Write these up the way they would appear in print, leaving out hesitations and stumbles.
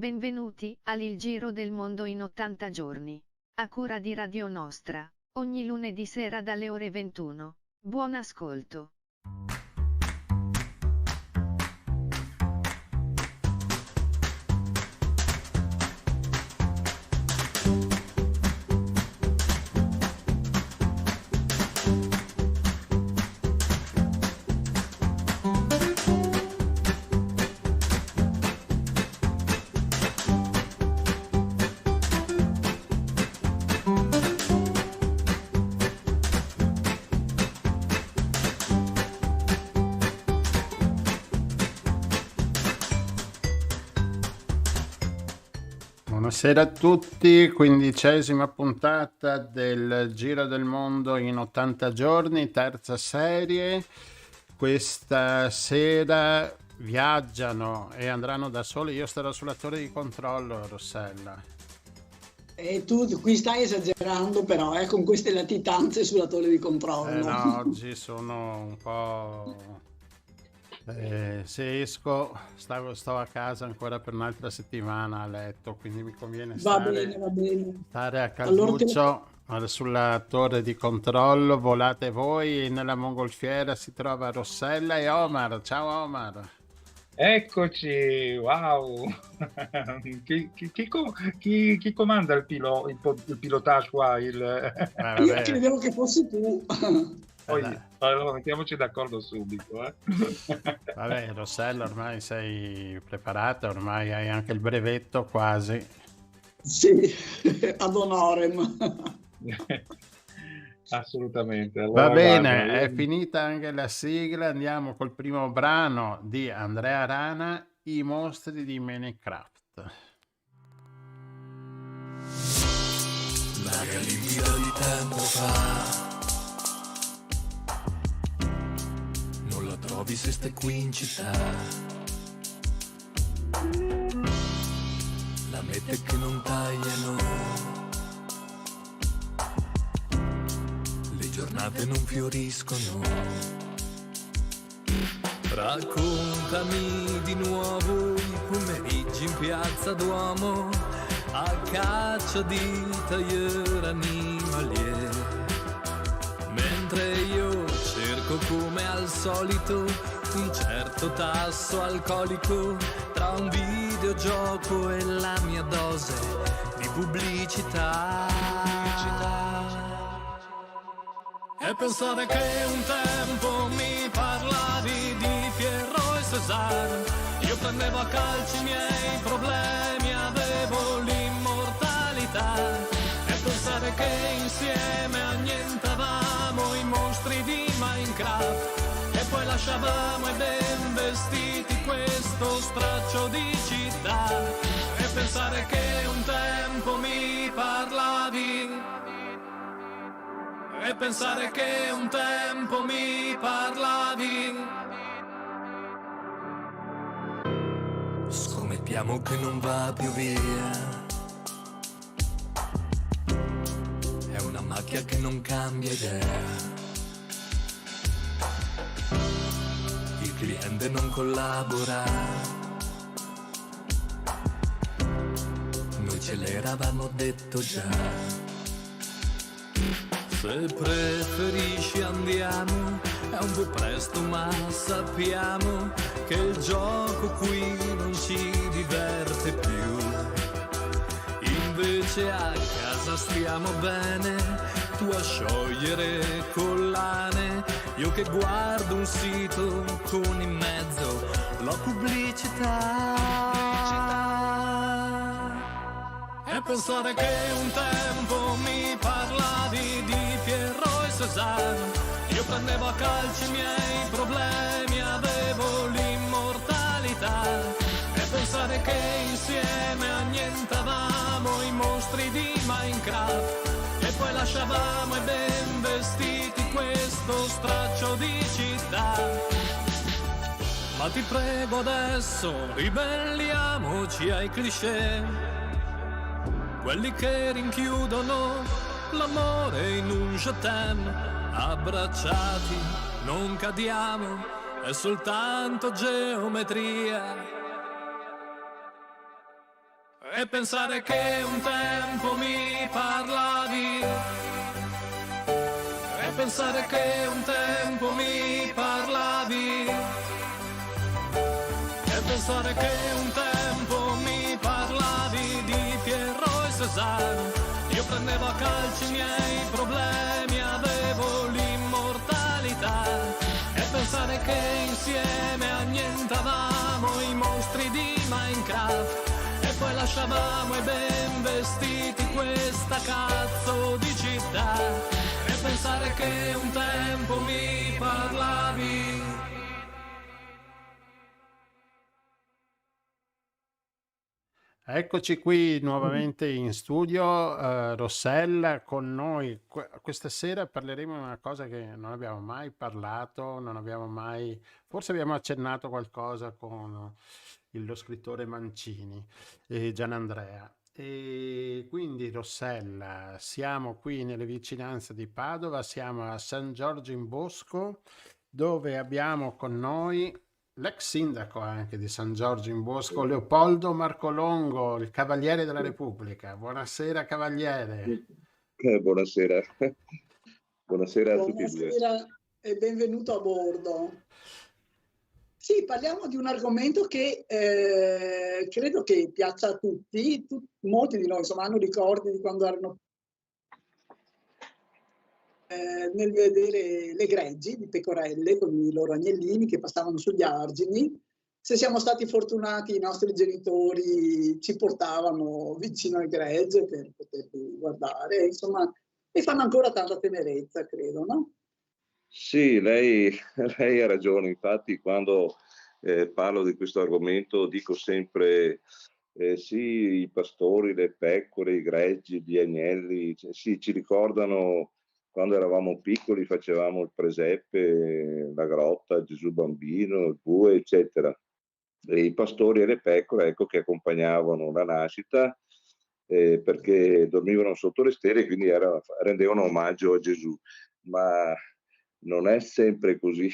Benvenuti al Giro del Mondo in 80 giorni. A cura di Radio Nostra, ogni lunedì sera dalle ore 21. Buon ascolto. Buonasera a tutti, 15ª puntata del Giro del Mondo in 80 giorni, terza serie. Questa sera viaggiano e andranno da soli, io starò sulla torre di controllo, Rossella. E tu qui stai esagerando però, con queste latitanze sulla torre di controllo. No, oggi sono un po'... se esco sto a casa ancora per un'altra settimana a letto, quindi mi conviene Va bene. stare a calduccio sulla torre di controllo. Volate voi, nella mongolfiera si trova Rossella e Omar. Ciao Omar. Eccoci, wow. Chi comanda il pilotage qua? Io credevo che fossi tu. Poi allora, mettiamoci d'accordo subito. Vabbè, Rossella, ormai sei preparata, ormai hai anche il brevetto quasi. Sì, ad honorem. Assolutamente. Allora, Va bene, è finita anche la sigla, andiamo col primo brano di Andrea Rana, I mostri di Minecraft. L'aria limpida di tempo fa, non la trovi se stai qui in città. La mette che non tagliano, le giornate non fioriscono. Raccontami di nuovo i pomeriggi in piazza Duomo a caccia di tailleur animalier, mentre io cerco come al solito un certo tasso alcolico tra un videogioco e la mia dose di pubblicità. E pensare che un tempo mi parlavi di Pierrot e César, io prendevo a calci i miei problemi, avevo l'immortalità. E pensare che insieme annientavamo i mostri di Minecraft e poi lasciavamo ai ben vestiti questo straccio di città. E pensare che un tempo mi parlavi, e pensare che un tempo mi parlavi. Scommettiamo che non va più via, è una macchia che non cambia idea, il cliente non collabora, noi ce l'eravamo detto già. Se preferisci andiamo, è un po' presto ma sappiamo che il gioco qui non ci diverte più. Invece a casa stiamo bene, tu a sciogliere collane, io che guardo un sito con in mezzo la pubblicità. E pensare che un tempo mi parlavi di Pierrot e César, io prendevo a calci i miei problemi, avevo l'immortalità. E pensare che insieme annientavamo i mostri di Minecraft e poi lasciavamo ai ben vestiti questo straccio di città. Ma ti prego adesso ribelliamoci ai cliché, quelli che rinchiudono l'amore in un je t'aime. Abbracciati, non cadiamo, è soltanto geometria. e pensare che un tempo mi parlavi, e pensare che un tempo mi parlavi, e pensare che un tempo mi parlavi di Pierrot e Cézanne. Io prendevo a calci i miei problemi, avevo l'immortalità, e pensare che insieme annientavamo i mostri di Minecraft, e poi lasciavamo i ben vestiti questa cazzo di città, e pensare che un tempo mi parlavi. Eccoci qui nuovamente in studio, Rossella con noi. Questa sera parleremo di una cosa che non abbiamo mai parlato, non abbiamo mai, forse abbiamo accennato qualcosa con lo scrittore Mancini e Gianandrea. E quindi Rossella, siamo qui nelle vicinanze di Padova, siamo a San Giorgio in Bosco, dove abbiamo con noi l'ex sindaco anche di San Giorgio in Bosco, Leopoldo Marcolongo, il Cavaliere della Repubblica. Buonasera, Cavaliere. Buonasera. Buonasera a tutti e due. Buonasera e benvenuto a bordo. Sì, parliamo di un argomento che credo che piaccia a tutti. Molti di noi insomma hanno ricordi di quando erano nel vedere le greggi di pecorelle con i loro agnellini che passavano sugli argini. Se siamo stati fortunati, i nostri genitori ci portavano vicino ai gregge per poterli guardare, insomma, e fanno ancora tanta tenerezza, credo, no? Sì, lei ha ragione. Infatti quando parlo di questo argomento dico sempre sì, i pastori, le pecore, i greggi, gli agnelli, sì, ci ricordano quando eravamo piccoli, facevamo il presepe, la grotta, Gesù bambino, il bue, eccetera. E i pastori e le pecore, ecco, che accompagnavano la nascita perché dormivano sotto le stelle e quindi rendevano omaggio a Gesù. Ma non è sempre così.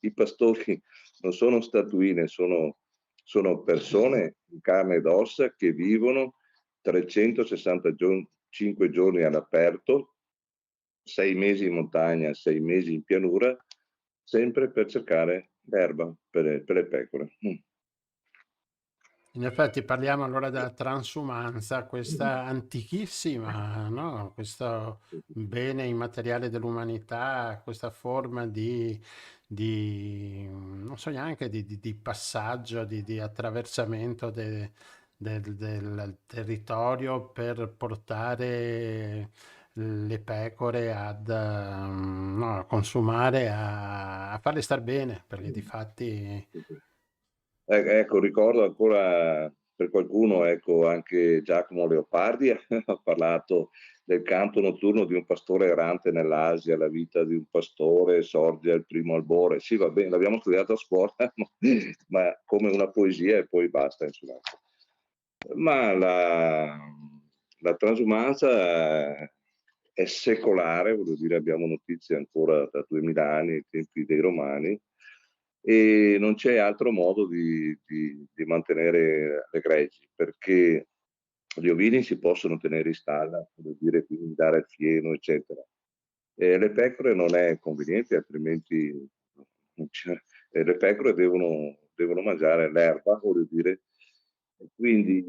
I pastori non sono statuine, sono persone in carne ed ossa che vivono 365 giorni all'aperto, 6 mesi in montagna, 6 mesi in pianura, sempre per cercare l'erba per le pecore. In effetti parliamo allora della transumanza, questa antichissima, no? Questo bene immateriale dell'umanità, questa forma non so neanche, di passaggio, di attraversamento del territorio per portare le pecore no, a consumare, a farle star bene, perché di fatti... Ecco, ricordo ancora per qualcuno, ecco, anche Giacomo Leopardi ha parlato del canto notturno di un pastore errante nell'Asia, la vita di un pastore sorge al primo albore. Sì, va bene, l'abbiamo studiato a scuola, ma come una poesia e poi basta, insomma. Ma la transumanza è secolare, voglio dire, abbiamo notizie ancora da 2000 anni, ai tempi dei Romani, e non c'è altro modo di mantenere le greggi, perché gli ovini si possono tenere in stalla, vuol dire, quindi dare il fieno, eccetera. E le pecore non è conveniente, altrimenti le pecore devono mangiare l'erba, voglio dire, e quindi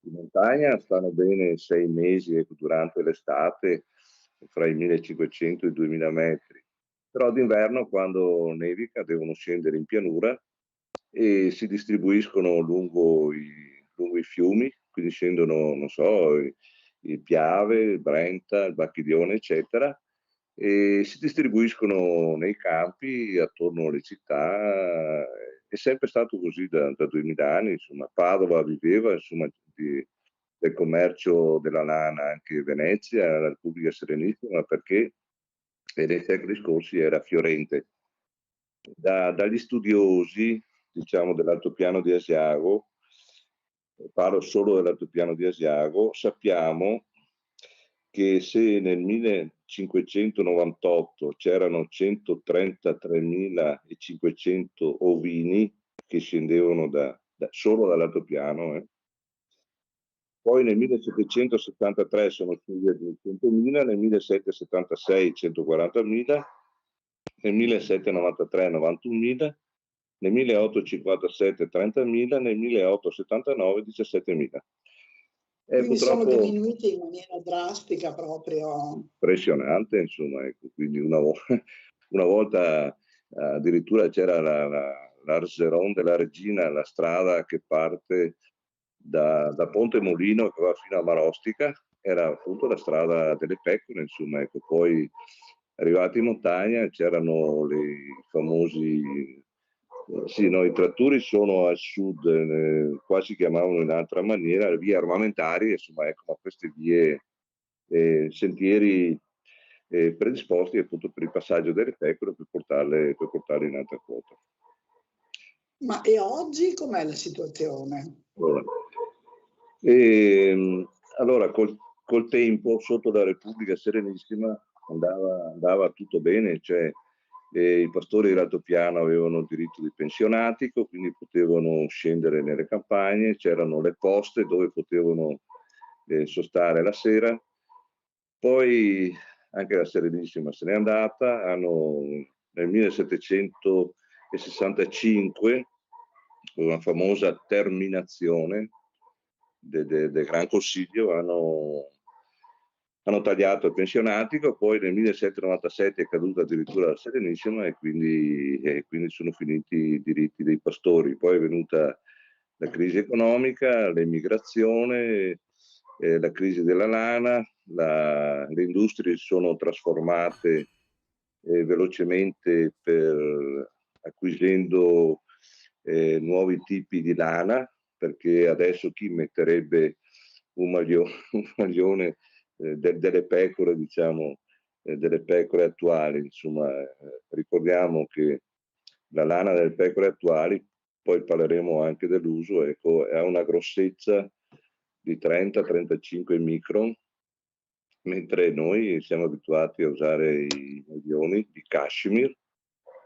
in montagna stanno bene 6 mesi, ecco, durante l'estate, fra i 1500 e i 2000 metri. Però d'inverno, quando nevica, devono scendere in pianura e si distribuiscono lungo i fiumi, quindi scendono, non so, il Piave, il Brenta, il Bacchidione, eccetera, e si distribuiscono nei campi attorno alle città. È sempre stato così da 2000 anni, insomma. Padova viveva, insomma, del commercio della lana, anche Venezia, la Repubblica Serenissima, perché nei secoli scorsi era fiorente. Dagli studiosi, diciamo, dell'altopiano di Asiago, parlo solo dell'altopiano di Asiago, sappiamo che se nel 1598 c'erano 133.500 ovini che scendevano solo dall'altopiano, Poi nel 1773 sono scesi a 200.000, nel 1776 140.000, nel 1793 91.000, nel 1857 30.000, nel 1879 17.000. Quindi sono diminuiti in maniera drastica proprio. Impressionante, insomma, ecco. Quindi una volta addirittura c'era l'Arseron della Regina, la strada che parte da Ponte Molino che va fino a Marostica, era appunto la strada delle pecore, insomma, ecco. Poi arrivati in montagna c'erano i famosi, sì, no, i trattori sono al sud, qua si chiamavano in altra maniera, le vie armamentari, insomma, ecco, ma queste vie, sentieri predisposti appunto per il passaggio delle pecore per portarle in alta quota. Ma e oggi com'è la situazione? Allora col tempo, sotto la Repubblica Serenissima, andava tutto bene, cioè i pastori di altopiano avevano il diritto di pensionatico, quindi potevano scendere nelle campagne, c'erano le poste dove potevano sostare la sera. Poi anche la Serenissima se n'è andata, nel 1765, con una famosa terminazione del Gran Consiglio, hanno tagliato il pensionatico, poi nel 1797 è caduta addirittura la Serenissima e quindi sono finiti i diritti dei pastori. Poi è venuta la crisi economica, l'emigrazione, la crisi della lana, le industrie si sono trasformate velocemente acquisendo nuovi tipi di lana, perché adesso chi metterebbe un maglione delle pecore, diciamo, delle pecore attuali, insomma, ricordiamo che la lana delle pecore attuali, poi parleremo anche dell'uso, ecco, ha una grossezza di 30-35 micron, mentre noi siamo abituati a usare i maglioni di cashmere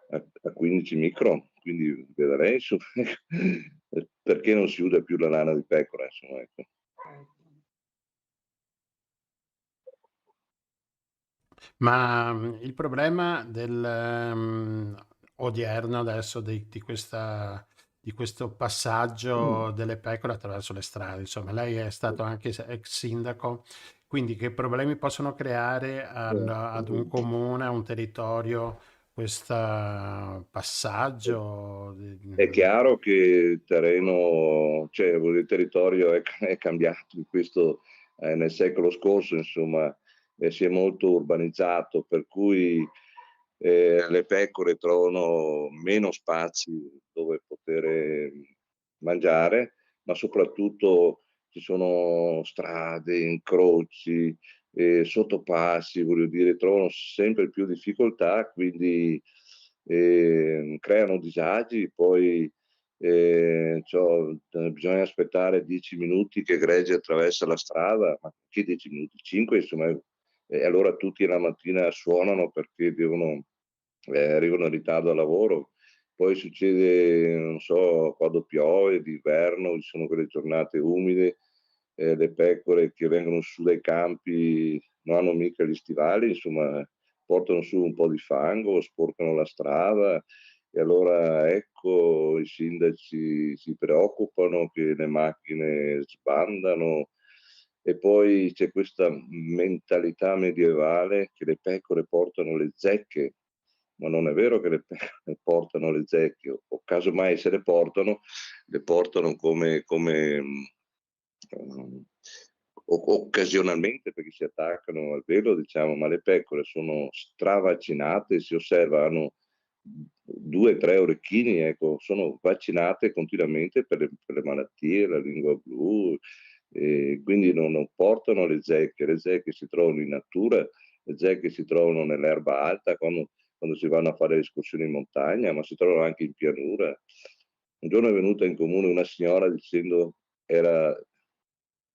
a 15 micron, quindi vedrei insomma, perché non si usa più la lana di pecora, insomma, ecco. Ma il problema odierno adesso di questo passaggio delle pecore attraverso le strade, insomma, lei è stato anche ex sindaco, quindi che problemi possono creare ad un comune, a un territorio, questo passaggio? È chiaro che il terreno, cioè il territorio è cambiato in questo, nel secolo scorso, insomma, si è molto urbanizzato, per cui le pecore trovano meno spazi dove poter mangiare, ma soprattutto ci sono strade, incroci, sottopassi, voglio dire, trovano sempre più difficoltà, quindi creano disagi, poi bisogna aspettare 10 minuti che gregge attraversa la strada, ma che 10 minuti? 5, insomma, e allora tutti la mattina suonano perché arrivano in ritardo al lavoro. Poi succede, non so, quando piove, d'inverno, ci sono quelle giornate umide, le pecore che vengono su dai campi non hanno mica gli stivali, insomma, portano su un po' di fango, sporcano la strada, e allora ecco i sindaci si preoccupano che le macchine sbandano, e poi c'è questa mentalità medievale che le pecore portano le zecche, ma non è vero che le pecore portano le zecche, o casomai se le portano come occasionalmente perché si attaccano al velo, diciamo, ma le pecore sono stravaccinate, si osserva, hanno 2-3 orecchini, ecco, sono vaccinate continuamente per le malattie, la lingua blu, quindi non portano le zecche si trovano in natura, le zecche si trovano nell'erba alta quando si vanno a fare le escursioni in montagna, ma si trovano anche in pianura. Un giorno è venuta in comune una signora dicendo, era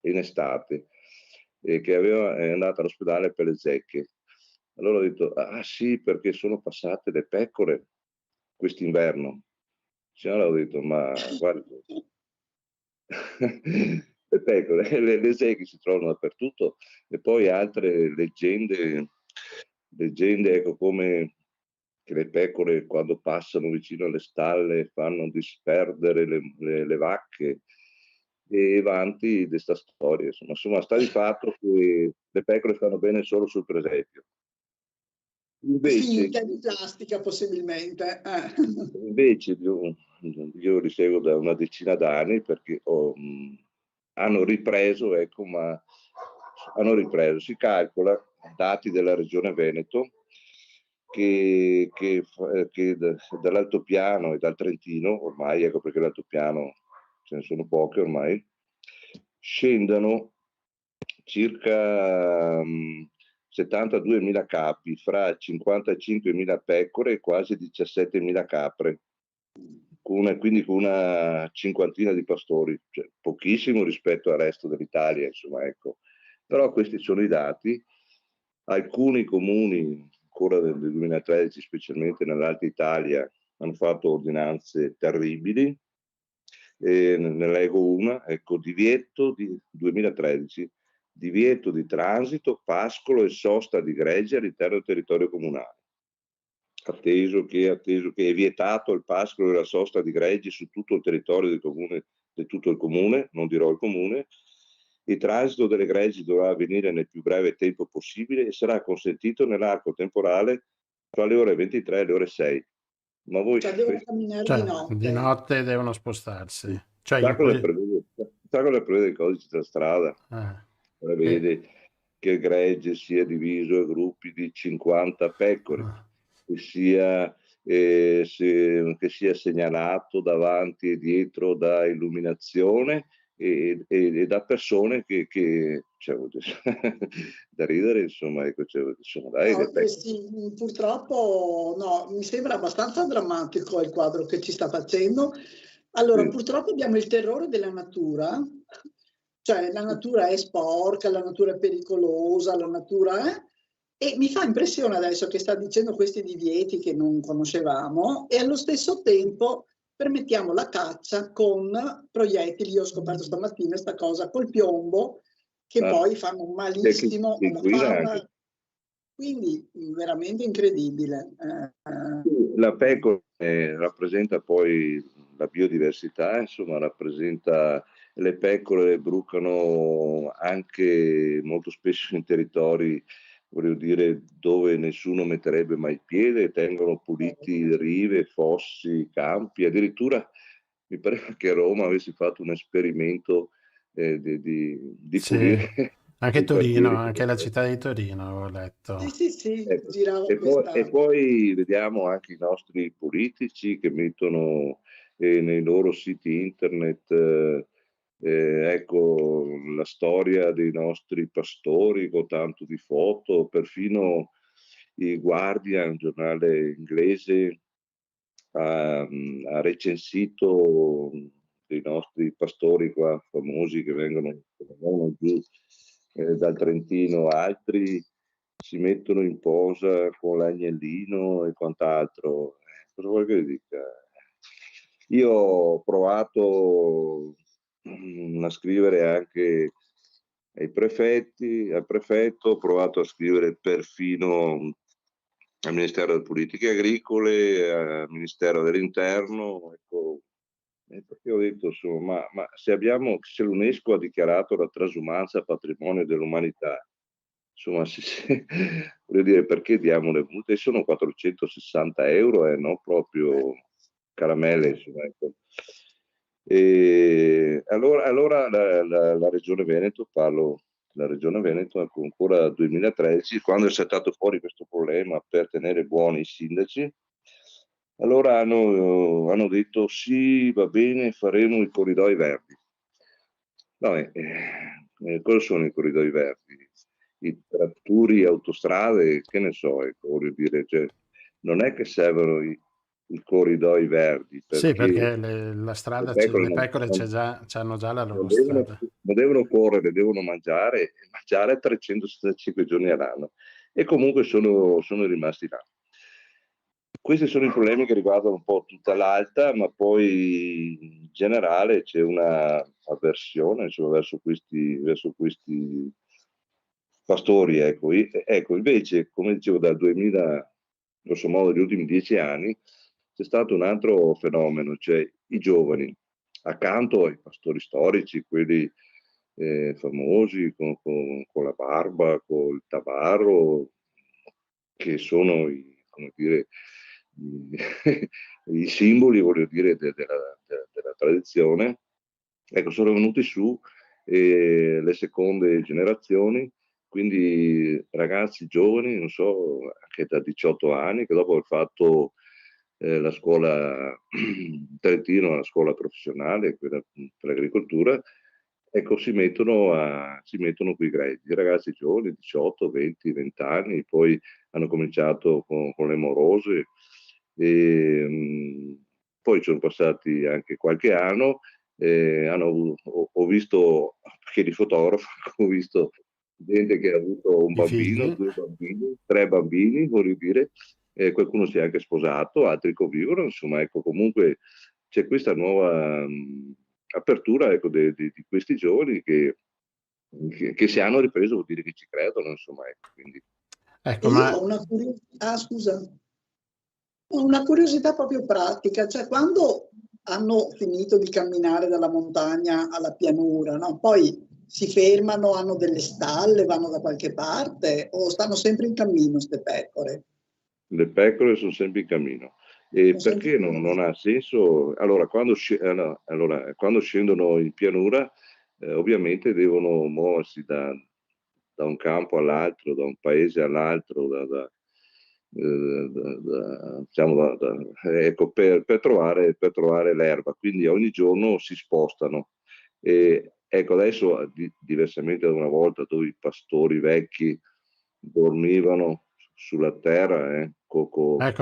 in estate, che è andata all'ospedale per le zecche. Allora ho detto, ah sì, perché sono passate le pecore quest'inverno. Signora, ho detto, ma guarda, le pecore, le seghe si trovano dappertutto, e poi altre leggende, ecco, come che le pecore quando passano vicino alle stalle fanno disperdere le vacche, e avanti di questa storia. Insomma, sta di fatto che le pecore stanno bene solo sul presepio. Finta di plastica possibilmente. Invece io li seguo da una decina d'anni, perché hanno ripreso, ecco, ma hanno ripreso, si calcola, dati della regione Veneto, che dall'altopiano e dal Trentino, ormai, ecco perché l'altopiano ce ne sono poche ormai, scendano circa 72.000 capi, fra 55.000 pecore e quasi 17.000 capre, quindi con una cinquantina di pastori, cioè pochissimo rispetto al resto dell'Italia, insomma, ecco. Però questi sono i dati. Alcuni comuni, ancora nel 2013, specialmente nell'Alta Italia, hanno fatto ordinanze terribili. Ne leggo una, ecco, divieto di 2013, divieto di transito, pascolo e sosta di greggi all'interno del territorio comunale. Atteso che è vietato il pascolo e la sosta di greggi su tutto il territorio del comune, di tutto il comune, non dirò il comune. Il transito delle greggi dovrà avvenire nel più breve tempo possibile e sarà consentito nell'arco temporale tra le ore 23 e le ore 6. Ma voi devono camminare di notte devono spostarsi. Sa cosa prevede il codice della strada? Prevede che il gregge sia diviso a gruppi di 50 pecore, che sia segnalato davanti e dietro da illuminazione e da persone che cioè, da ridere, insomma, ecco, dai, sì, purtroppo no, mi sembra abbastanza drammatico il quadro che ci sta facendo. Allora, purtroppo abbiamo il terrore della natura, cioè la natura è sporca, la natura è pericolosa, la natura è... E mi fa impressione adesso che sta dicendo questi divieti che non conoscevamo, e allo stesso tempo permettiamo la caccia con proiettili. Io ho scoperto stamattina questa cosa col piombo, che poi fanno malissimo alla fauna. Quindi veramente incredibile. La pecora rappresenta poi la biodiversità, insomma, rappresenta, le pecore brucano anche molto spesso in territori, voglio dire, dove nessuno metterebbe mai piede, tengono puliti rive, fossi, campi. Addirittura mi pare che Roma avesse fatto un esperimento di pulire. Anche Torino, anche la città di Torino, avevo letto. Sì, ecco. girava e poi vediamo anche i nostri politici che mettono nei loro siti internet ecco, la storia dei nostri pastori con tanto di foto. Perfino il Guardian, un giornale inglese, ha recensito dei nostri pastori qua famosi che vengono giù dal Trentino. Altri si mettono in posa con l'agnellino e quant'altro. Cosa vuoi che dica? Io ho provato a scrivere anche al prefetto, ho provato a scrivere perfino al Ministero delle Politiche Agricole, al Ministero dell'Interno, ecco, perché ho detto, insomma, ma se l'UNESCO ha dichiarato la transumanza patrimonio dell'umanità, insomma, voglio dire, perché diamo le multe? Sono 460 euro e non proprio caramelle, insomma, ecco. E allora la Regione Veneto, la Regione Veneto, ancora nel 2013, quando è saltato fuori questo problema per tenere buoni i sindaci, allora hanno detto sì, va bene, faremo i corridoi verdi. Cosa sono i corridoi verdi? I tratturi, autostrade, che ne so, ecco, voglio dire, cioè, non è che servono i corridoi verdi. Perché la strada, le pecore hanno già la loro strada. Non devono correre, devono mangiare 365 giorni all'anno. E comunque sono rimasti là. Questi sono i problemi che riguardano un po' tutta l'Alta, ma poi generale c'è una avversione, insomma, verso questi pastori, ecco. Ecco, invece, come dicevo, dal 2000, grosso modo, negli ultimi 10 anni, c'è stato un altro fenomeno, cioè i giovani, accanto ai pastori storici, quelli famosi, con la barba, con il tabarro, che sono come dire, i simboli, voglio dire, della tradizione. Ecco, sono venuti su le seconde generazioni, quindi ragazzi giovani, non so, anche da 18 anni, che dopo aver fatto la scuola Trentino, la scuola professionale, quella per l'agricoltura, ecco, si mettono qui i greggi, ragazzi giovani, 18, 20, 20 anni, poi hanno cominciato con le morose, e poi sono passati anche qualche anno, ho visto, perché di fotografo, ho visto gente che ha avuto un I bambino, figli? 2 bambini, 3 bambini, voglio dire, qualcuno si è anche sposato, altri convivono, insomma, ecco, comunque c'è questa nuova apertura, ecco, di questi giovani che si hanno ripreso, vuol dire che ci credono, insomma, ecco, quindi. Ecco, Io ma ho una curiosità, scusa, ho una curiosità proprio pratica, cioè quando hanno finito di camminare dalla montagna alla pianura, no? Poi si fermano, hanno delle stalle, vanno da qualche parte o stanno sempre in cammino queste pecore? Le pecore sono sempre in cammino. E perché non ha senso? Allora, quando scendono in pianura, ovviamente devono muoversi da un campo all'altro, da un paese all'altro, diciamo, ecco, per trovare l'erba. Quindi ogni giorno si spostano. E, ecco, adesso, diversamente da una volta dove i pastori vecchi dormivano sulla terra, ecco,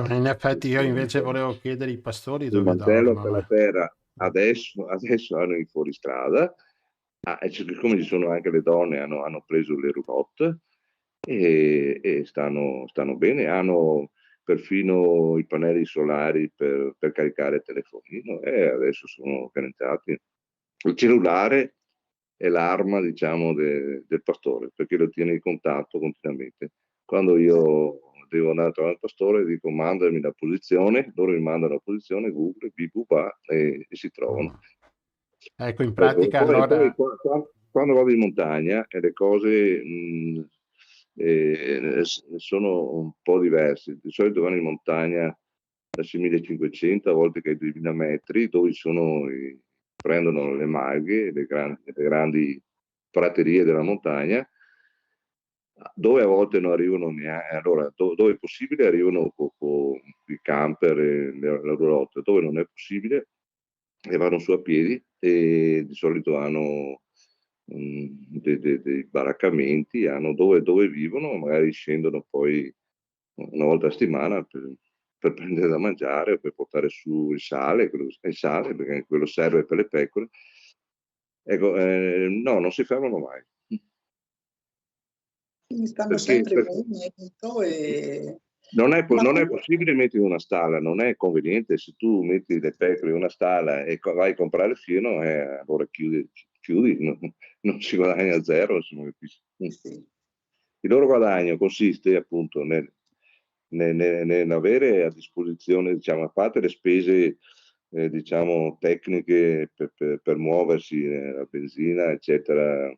in effetti io invece volevo chiedere i pastori il dove mantello per la dormono. terra. Adesso hanno i fuoristrada, e siccome ci sono anche le donne, hanno preso le roulotte e stanno bene, hanno perfino i pannelli solari per caricare il telefonino e adesso sono organizzati. Il cellulare è l'arma, diciamo, del pastore, perché lo tiene in contatto continuamente. Quando io devo andare a trovare il pastore, dico mandami la posizione, loro mi mandano la posizione, Google, e si trovano. Ecco, in Ecco, e pratica poi allora, quando vado in montagna le cose sono un po' diverse. Di solito vanno in montagna da 6.500 a volte che ai 2.000 metri, dove prendono le malghe, le grandi praterie della montagna, dove a volte non arrivano neanche, allora dove è possibile arrivano con i camper e le roulotte, dove non è possibile e vanno su a piedi e di solito hanno dei baraccamenti, hanno dove vivono, magari scendono poi una volta a settimana per prendere da mangiare o per portare su il sale perché quello serve per le pecore. Ecco, no, non si fermano mai. Quindi stanno Perché, sempre in movimento non è Ma possibile mettere una stalla, non è conveniente. Se tu metti le pecore in una stalla e vai a comprare il fieno, allora chiudi, non si guadagna zero. Insomma. sì. Il loro guadagno consiste appunto nell'avere a disposizione, diciamo, a parte le spese diciamo, tecniche per muoversi, la benzina, eccetera,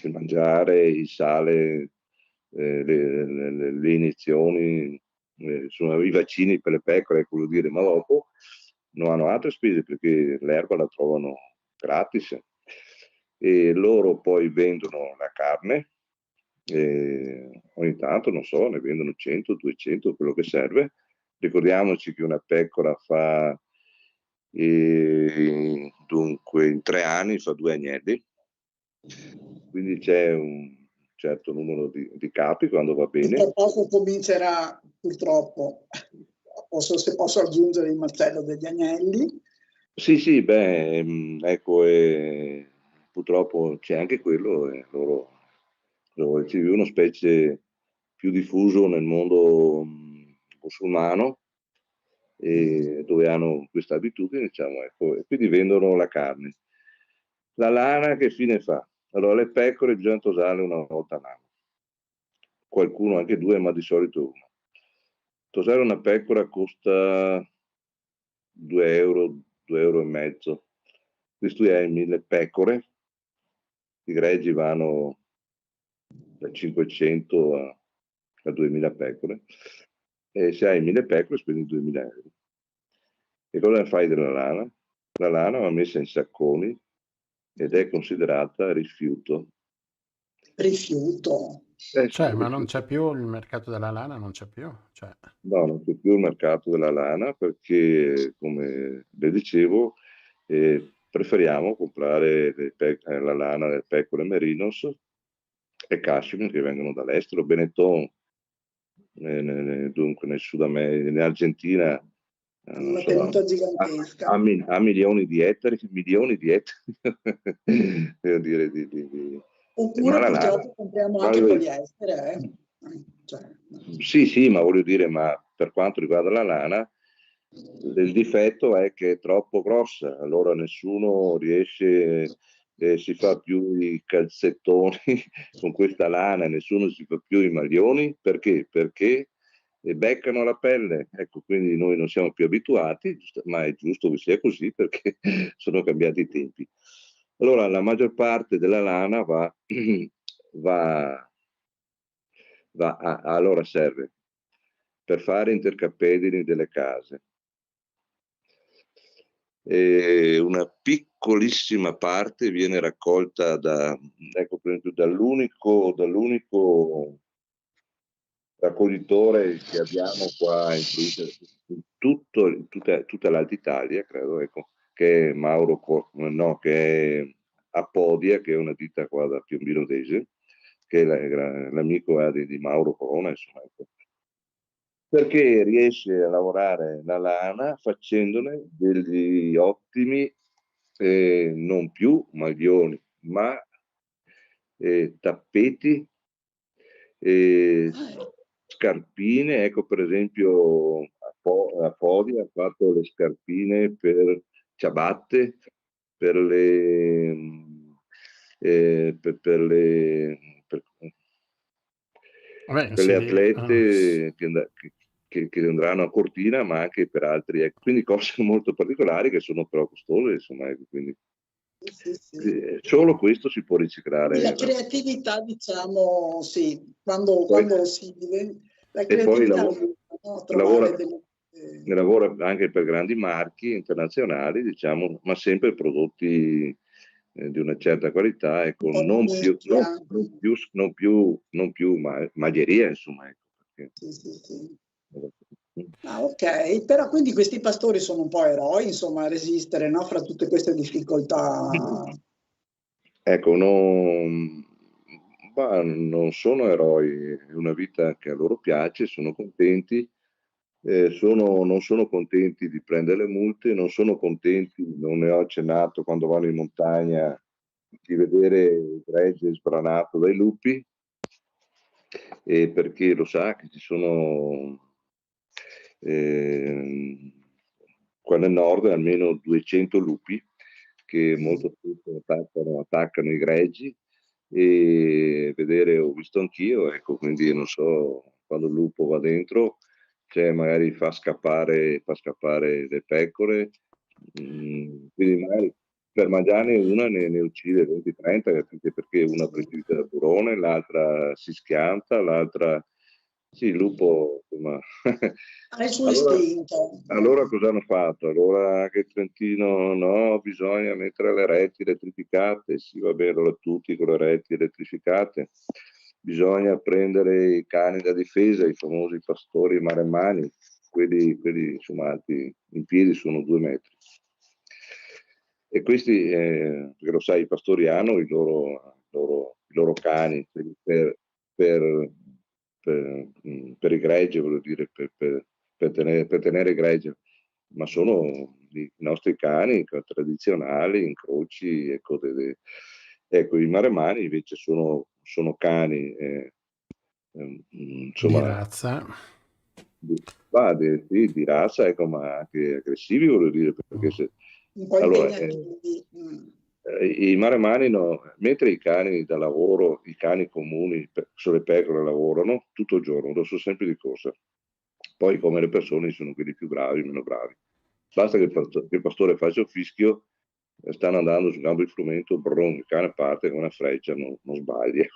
il mangiare, il sale, le iniezioni, i vaccini per le pecore, quello dire, ma dopo non hanno altre spese perché l'erba la trovano gratis e loro poi vendono la carne, ogni tanto, non so, ne vendono 100, 200, quello che serve. Ricordiamoci che una pecora fa, dunque, in 3 anni fa 2 agnelli, quindi c'è un certo numero di capi quando va bene. Tra poco comincerà, purtroppo, se posso aggiungere il macello degli agnelli. Sì, beh, ecco, purtroppo c'è anche quello, c'è una specie più diffuso nel mondo musulmano, e dove hanno questa abitudine, diciamo, ecco, e quindi vendono la carne. La lana che fine fa? Allora, le pecore bisogna tosarle una volta all'anno, qualcuno anche due, ma di solito una. Tosare una pecora costa 2 euro, 2 euro e mezzo. Questo hai 1000 pecore, i greggi vanno da 500 a 2000 pecore, e se hai 1000 pecore spendi 2000 euro. E cosa fai della lana? La lana va messa in sacconi ed è considerata rifiuto. Rifiuto. Cioè, ma non Rifiuto. c'è più il mercato della lana, non c'è più. Cioè. No, non c'è più il mercato della lana perché, come le dicevo, preferiamo comprare la lana del pecore merinos e cashmere che vengono dall'estero. Benetton, dunque nel Sud America, in Argentina, Una tenuta gigantesca. ha milioni di ettari, devo dire, Oppure purtroppo compriamo anche poliestere. Cioè. Sì, ma voglio dire, ma per quanto riguarda la lana, il difetto è che è troppo grossa, allora nessuno riesce, si fa più i calzettoni con questa lana, nessuno si fa più i maglioni, perché? Perché beccano la pelle, ecco, quindi noi non siamo più abituati, ma è giusto che sia così perché sono cambiati i tempi. Allora la maggior parte della lana allora serve per fare intercappedini delle case. E una piccolissima parte viene raccolta ecco, per esempio, dall'unico raccoglitore che abbiamo qua in tutta l'Alta Italia, credo, ecco, che è che è Appodia, che è una ditta qua da Piombino Dese, che è l'amico di Mauro Corona, insomma, ecco. Perché riesce a lavorare la lana facendone degli ottimi, non più maglioni, ma tappeti, scarpine. Ecco, per esempio a Fodi ha fatto le scarpine per ciabatte, per le atlete che andranno a Cortina, ma anche per altri, quindi cose molto particolari che sono però costose, insomma, quindi sì. Solo questo si può riciclare. Quindi la creatività, diciamo, sì, quando si diventa la creatività, lavora anche per grandi marchi internazionali, diciamo, ma sempre prodotti di una certa qualità, ecco, non più maglieria, insomma. Ecco, perché... Sì. Ok, però quindi questi pastori sono un po' eroi, insomma, a resistere, no, fra tutte queste difficoltà. Ecco, non sono eroi, è una vita che a loro piace, sono contenti, non sono contenti di prendere le multe, non sono contenti, non ne ho accennato quando vanno in montagna, di vedere il gregge sbranato dai lupi, perché lo sa che ci sono qua nel nord almeno 200 lupi che molto spesso attaccano i greggi, e ho visto anch'io, ecco, quindi non so, quando il lupo va dentro, cioè magari fa scappare le pecore, quindi magari per mangiarne una ne uccide 20-30, perché una precipita da burrone, l'altra si schianta, l'altra... Sì, il lupo, insomma... Ha il suo istinto. Allora cosa hanno fatto? Allora che Trentino, no, bisogna mettere le reti elettrificate, sì, va bene, allora tutti con le reti elettrificate. Bisogna prendere i cani da difesa, i famosi pastori maremmani, quelli insomma alti in piedi, sono 2 metri. E questi, perché lo sai, i pastori hanno i loro cani per i greggi, voglio dire, per tenere i greggi, ma sono i nostri cani tradizionali, incroci, ecco, ecco, i maremmani invece sono cani, insomma, di razza. di razza, ecco, ma anche aggressivi, voglio dire, perché un po' allora, impegnativi. i maremani, mentre i cani da lavoro, i cani comuni, sulle pecore lavorano tutto il giorno, lo sono sempre di corsa. Poi come le persone ci sono quelli più bravi, meno bravi. Basta che il pastore faccia un fischio, stanno andando sul campo di frumento, brum, il cane parte con una freccia, non sbagli,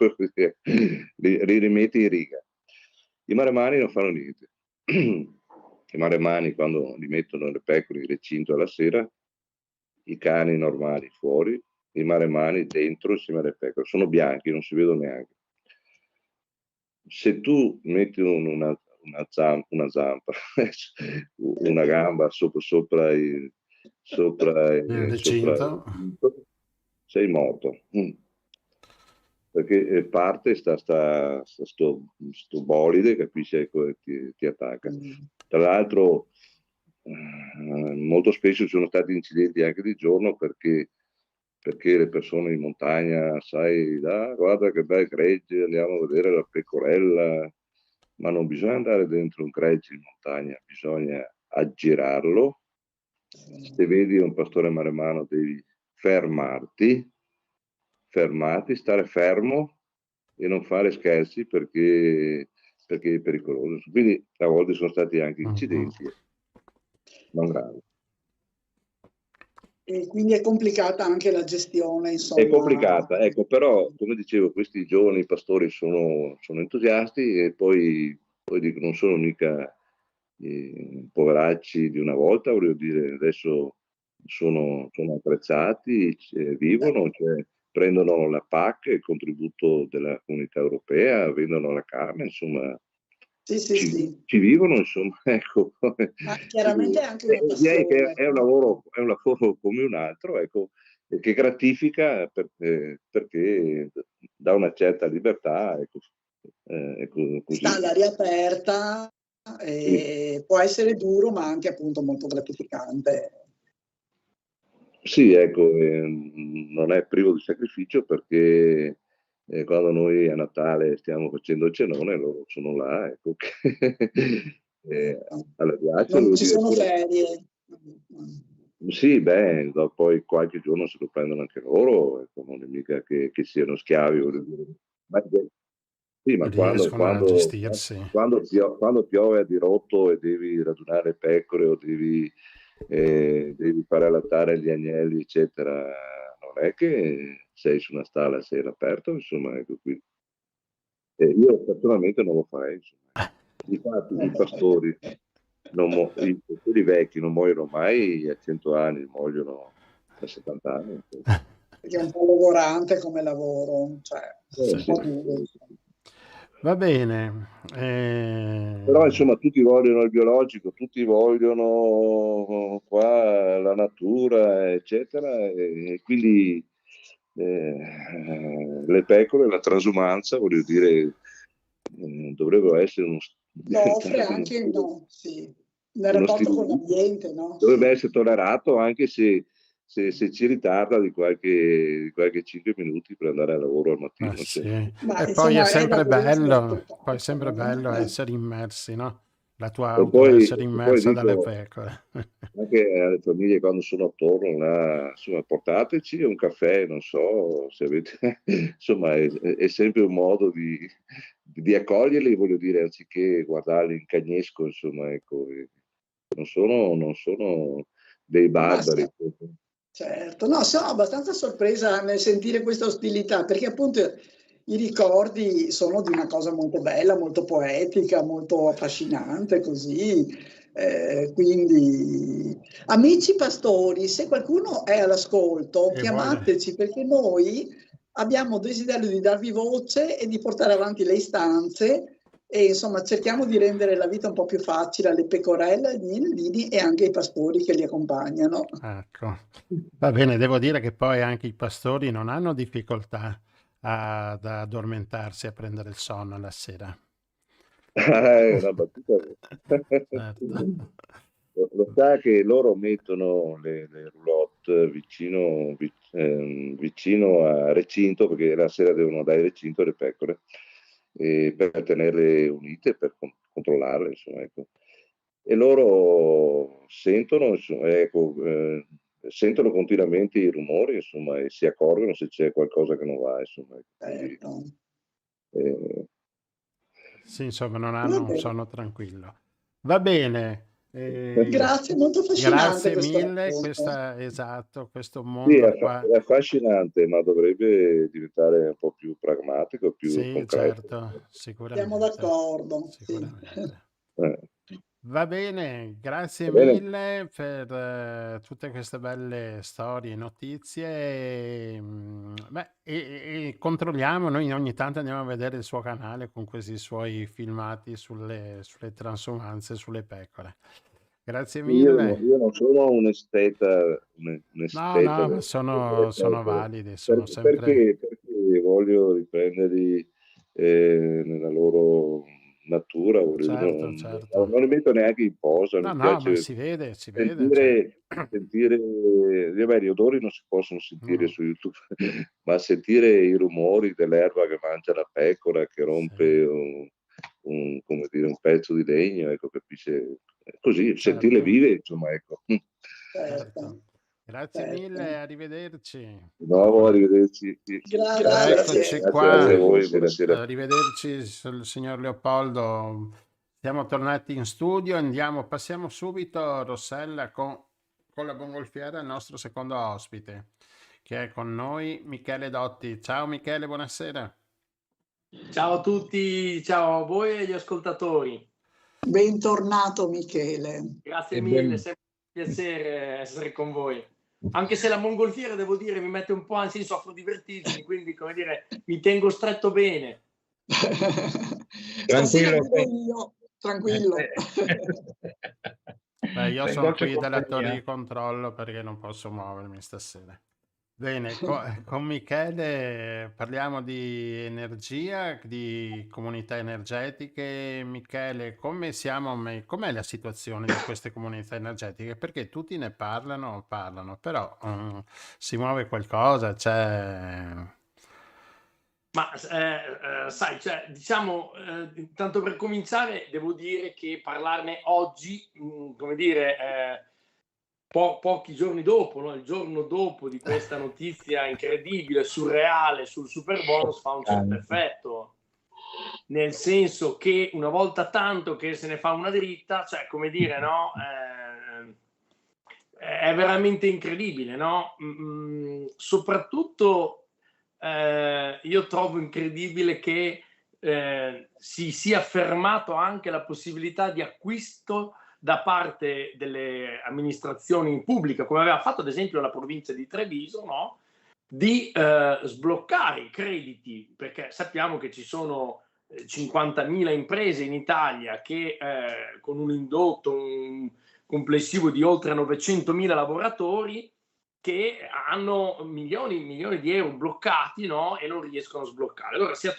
li rimetti in riga. I maremani non fanno niente. I maremani, quando li mettono le pecore in recinto alla sera, i cani normali fuori, i maremani dentro insieme alle pecore. Sono bianchi, non si vedono neanche. Se tu metti una zampa, una gamba sopra il recinto, sei morto. Perché parte sto bolide, capisci, ecco, ti attacca. Tra l'altro molto spesso ci sono stati incidenti anche di giorno perché le persone in montagna, sai, guarda che bel gregge, andiamo a vedere la pecorella, ma non bisogna andare dentro un gregge in montagna, bisogna aggirarlo. Se vedi un pastore maremano devi fermarti, stare fermo e non fare scherzi perché è pericoloso. Quindi a volte sono stati anche incidenti, non gravi. E quindi è complicata anche la gestione, insomma. È complicata, ecco, però come dicevo, questi giovani pastori sono entusiasti e poi dico, non sono mica poveracci di una volta, voglio dire, adesso sono attrezzati, vivono, cioè, prendono la PAC, il contributo della comunità europea, vendono la carne, insomma, sì. ci vivono, insomma, ecco. Ma chiaramente anche una direi che passione. è un lavoro come un altro, ecco, che gratifica perché dà una certa libertà, ecco, così. Sta all'aria aperta, può essere duro, ma anche appunto molto gratificante. Sì, ecco, non è privo di sacrificio perché quando noi a Natale stiamo facendo il cenone, loro sono là, ecco, non ci sono ferie. Sì, beh, poi qualche giorno se lo prendono anche loro, ecco, non è mica che siano schiavi, voglio dire. Sì, ma riescono a gestirsi. quando piove a dirotto e devi radunare le pecore o devi fare allattare gli agnelli, eccetera, non è che sei su una stalla, sei all'aperto, insomma, ecco qui. Io personalmente non lo farei, insomma. Infatti i pastori, i pastori vecchi non muoiono mai a 100 anni, muoiono a 70 anni. Perché è un po' logorante come lavoro, cioè, un po' duro. Va bene. Però insomma tutti vogliono il biologico, tutti vogliono qua la natura, eccetera, e quindi le pecore, la transumanza, voglio dire, dovrebbero essere Lo offre anche nel rapporto con l'ambiente, no? Dovrebbe essere tollerato anche se ci ritarda di qualche 5 minuti per andare al lavoro al mattino. Sì. Ma, e insomma, poi è sempre bello, totale. essere immersi, no? La tua auto essere immersa dalle pecore. Anche alle famiglie quando sono attorno, insomma, portateci un caffè, non so se avete, insomma, è sempre un modo di accoglierli, voglio dire, anziché guardarli in cagnesco, insomma, ecco, non sono dei barbari. Certo, no, sono abbastanza sorpresa nel sentire questa ostilità, perché appunto i ricordi sono di una cosa molto bella, molto poetica, molto affascinante, così. Quindi, amici pastori, se qualcuno è all'ascolto, chiamateci, perché noi abbiamo desiderio di darvi voce e di portare avanti le istanze e insomma cerchiamo di rendere la vita un po' più facile alle pecorelle, agli agnellini e anche ai pastori che li accompagnano. Ecco, va bene, devo dire che poi anche i pastori non hanno difficoltà ad addormentarsi, a prendere il sonno la sera. È una battuta. Certo. Lo sa che loro mettono le roulotte vicino a recinto, perché la sera devono dare recinto le pecore, per tenerle unite, per controllarle, insomma, ecco. E loro sentono, insomma, ecco, sentono continuamente i rumori, insomma, e si accorgono se c'è qualcosa che non va, insomma. Quindi, sì, insomma, non hanno un sonno tranquillo. Va bene. Grazie, molto affascinante. Grazie mille, questo mondo sì, qua. è affascinante, ma dovrebbe diventare un po' più pragmatico, più Sì, concreto. certo, sicuramente. Siamo d'accordo. Sicuramente. Sì. Va bene, grazie Va bene. mille per tutte queste belle storie e notizie. E controlliamo, noi ogni tanto andiamo a vedere il suo canale con questi suoi filmati sulle transumanze, sulle pecore. Grazie mille. Io non sono un esteta, No, ma sono validi, sono sempre... perché voglio riprenderli nella loro natura, certo. non li metto neanche in posa, No, mi ma piace si vede, sentire, gli odori non si possono sentire su YouTube, ma sentire i rumori dell'erba che mangia la pecora, che rompe come dire, un pezzo di legno, ecco, capisce, così, sentirle vive, insomma, ecco. Certo. Grazie mille, arrivederci. Di nuovo, arrivederci. Grazie. Eccoci qua. Grazie a voi, buonasera. Arrivederci, signor Leopoldo. Siamo tornati in studio, passiamo subito, Rossella, con la mongolfiera, il nostro secondo ospite, che è con noi, Michele Dotti. Ciao Michele, buonasera. Ciao a tutti, ciao a voi e agli ascoltatori. Bentornato Michele. Grazie mille, sempre un piacere essere con voi. Anche se la mongolfiera, devo dire, mi mette un po' anzi, soffro di quindi, come dire, mi tengo stretto bene. Tranquillo. Beh, io sono qui dalla torre di controllo perché non posso muovermi stasera. Bene, con Michele parliamo di energia, di comunità energetiche. Michele, com'è la situazione di queste comunità energetiche? Perché tutti ne parlano, però si muove qualcosa, c'è... Ma sai, cioè, diciamo, tanto per cominciare, devo dire che parlarne oggi, come dire... pochi giorni dopo, no? Il giorno dopo di questa notizia incredibile, surreale sul Superbonus fa un certo effetto, nel senso che una volta tanto che se ne fa una dritta, cioè come dire, no? È veramente incredibile, no? Soprattutto io trovo incredibile che si sia fermato anche la possibilità di acquisto da parte delle amministrazioni pubbliche, come aveva fatto ad esempio la provincia di Treviso, no? Di sbloccare i crediti, perché sappiamo che ci sono 50.000 imprese in Italia che con un indotto complessivo di oltre 900.000 lavoratori che hanno milioni di euro bloccati, no? E non riescono a sbloccare. Allora si era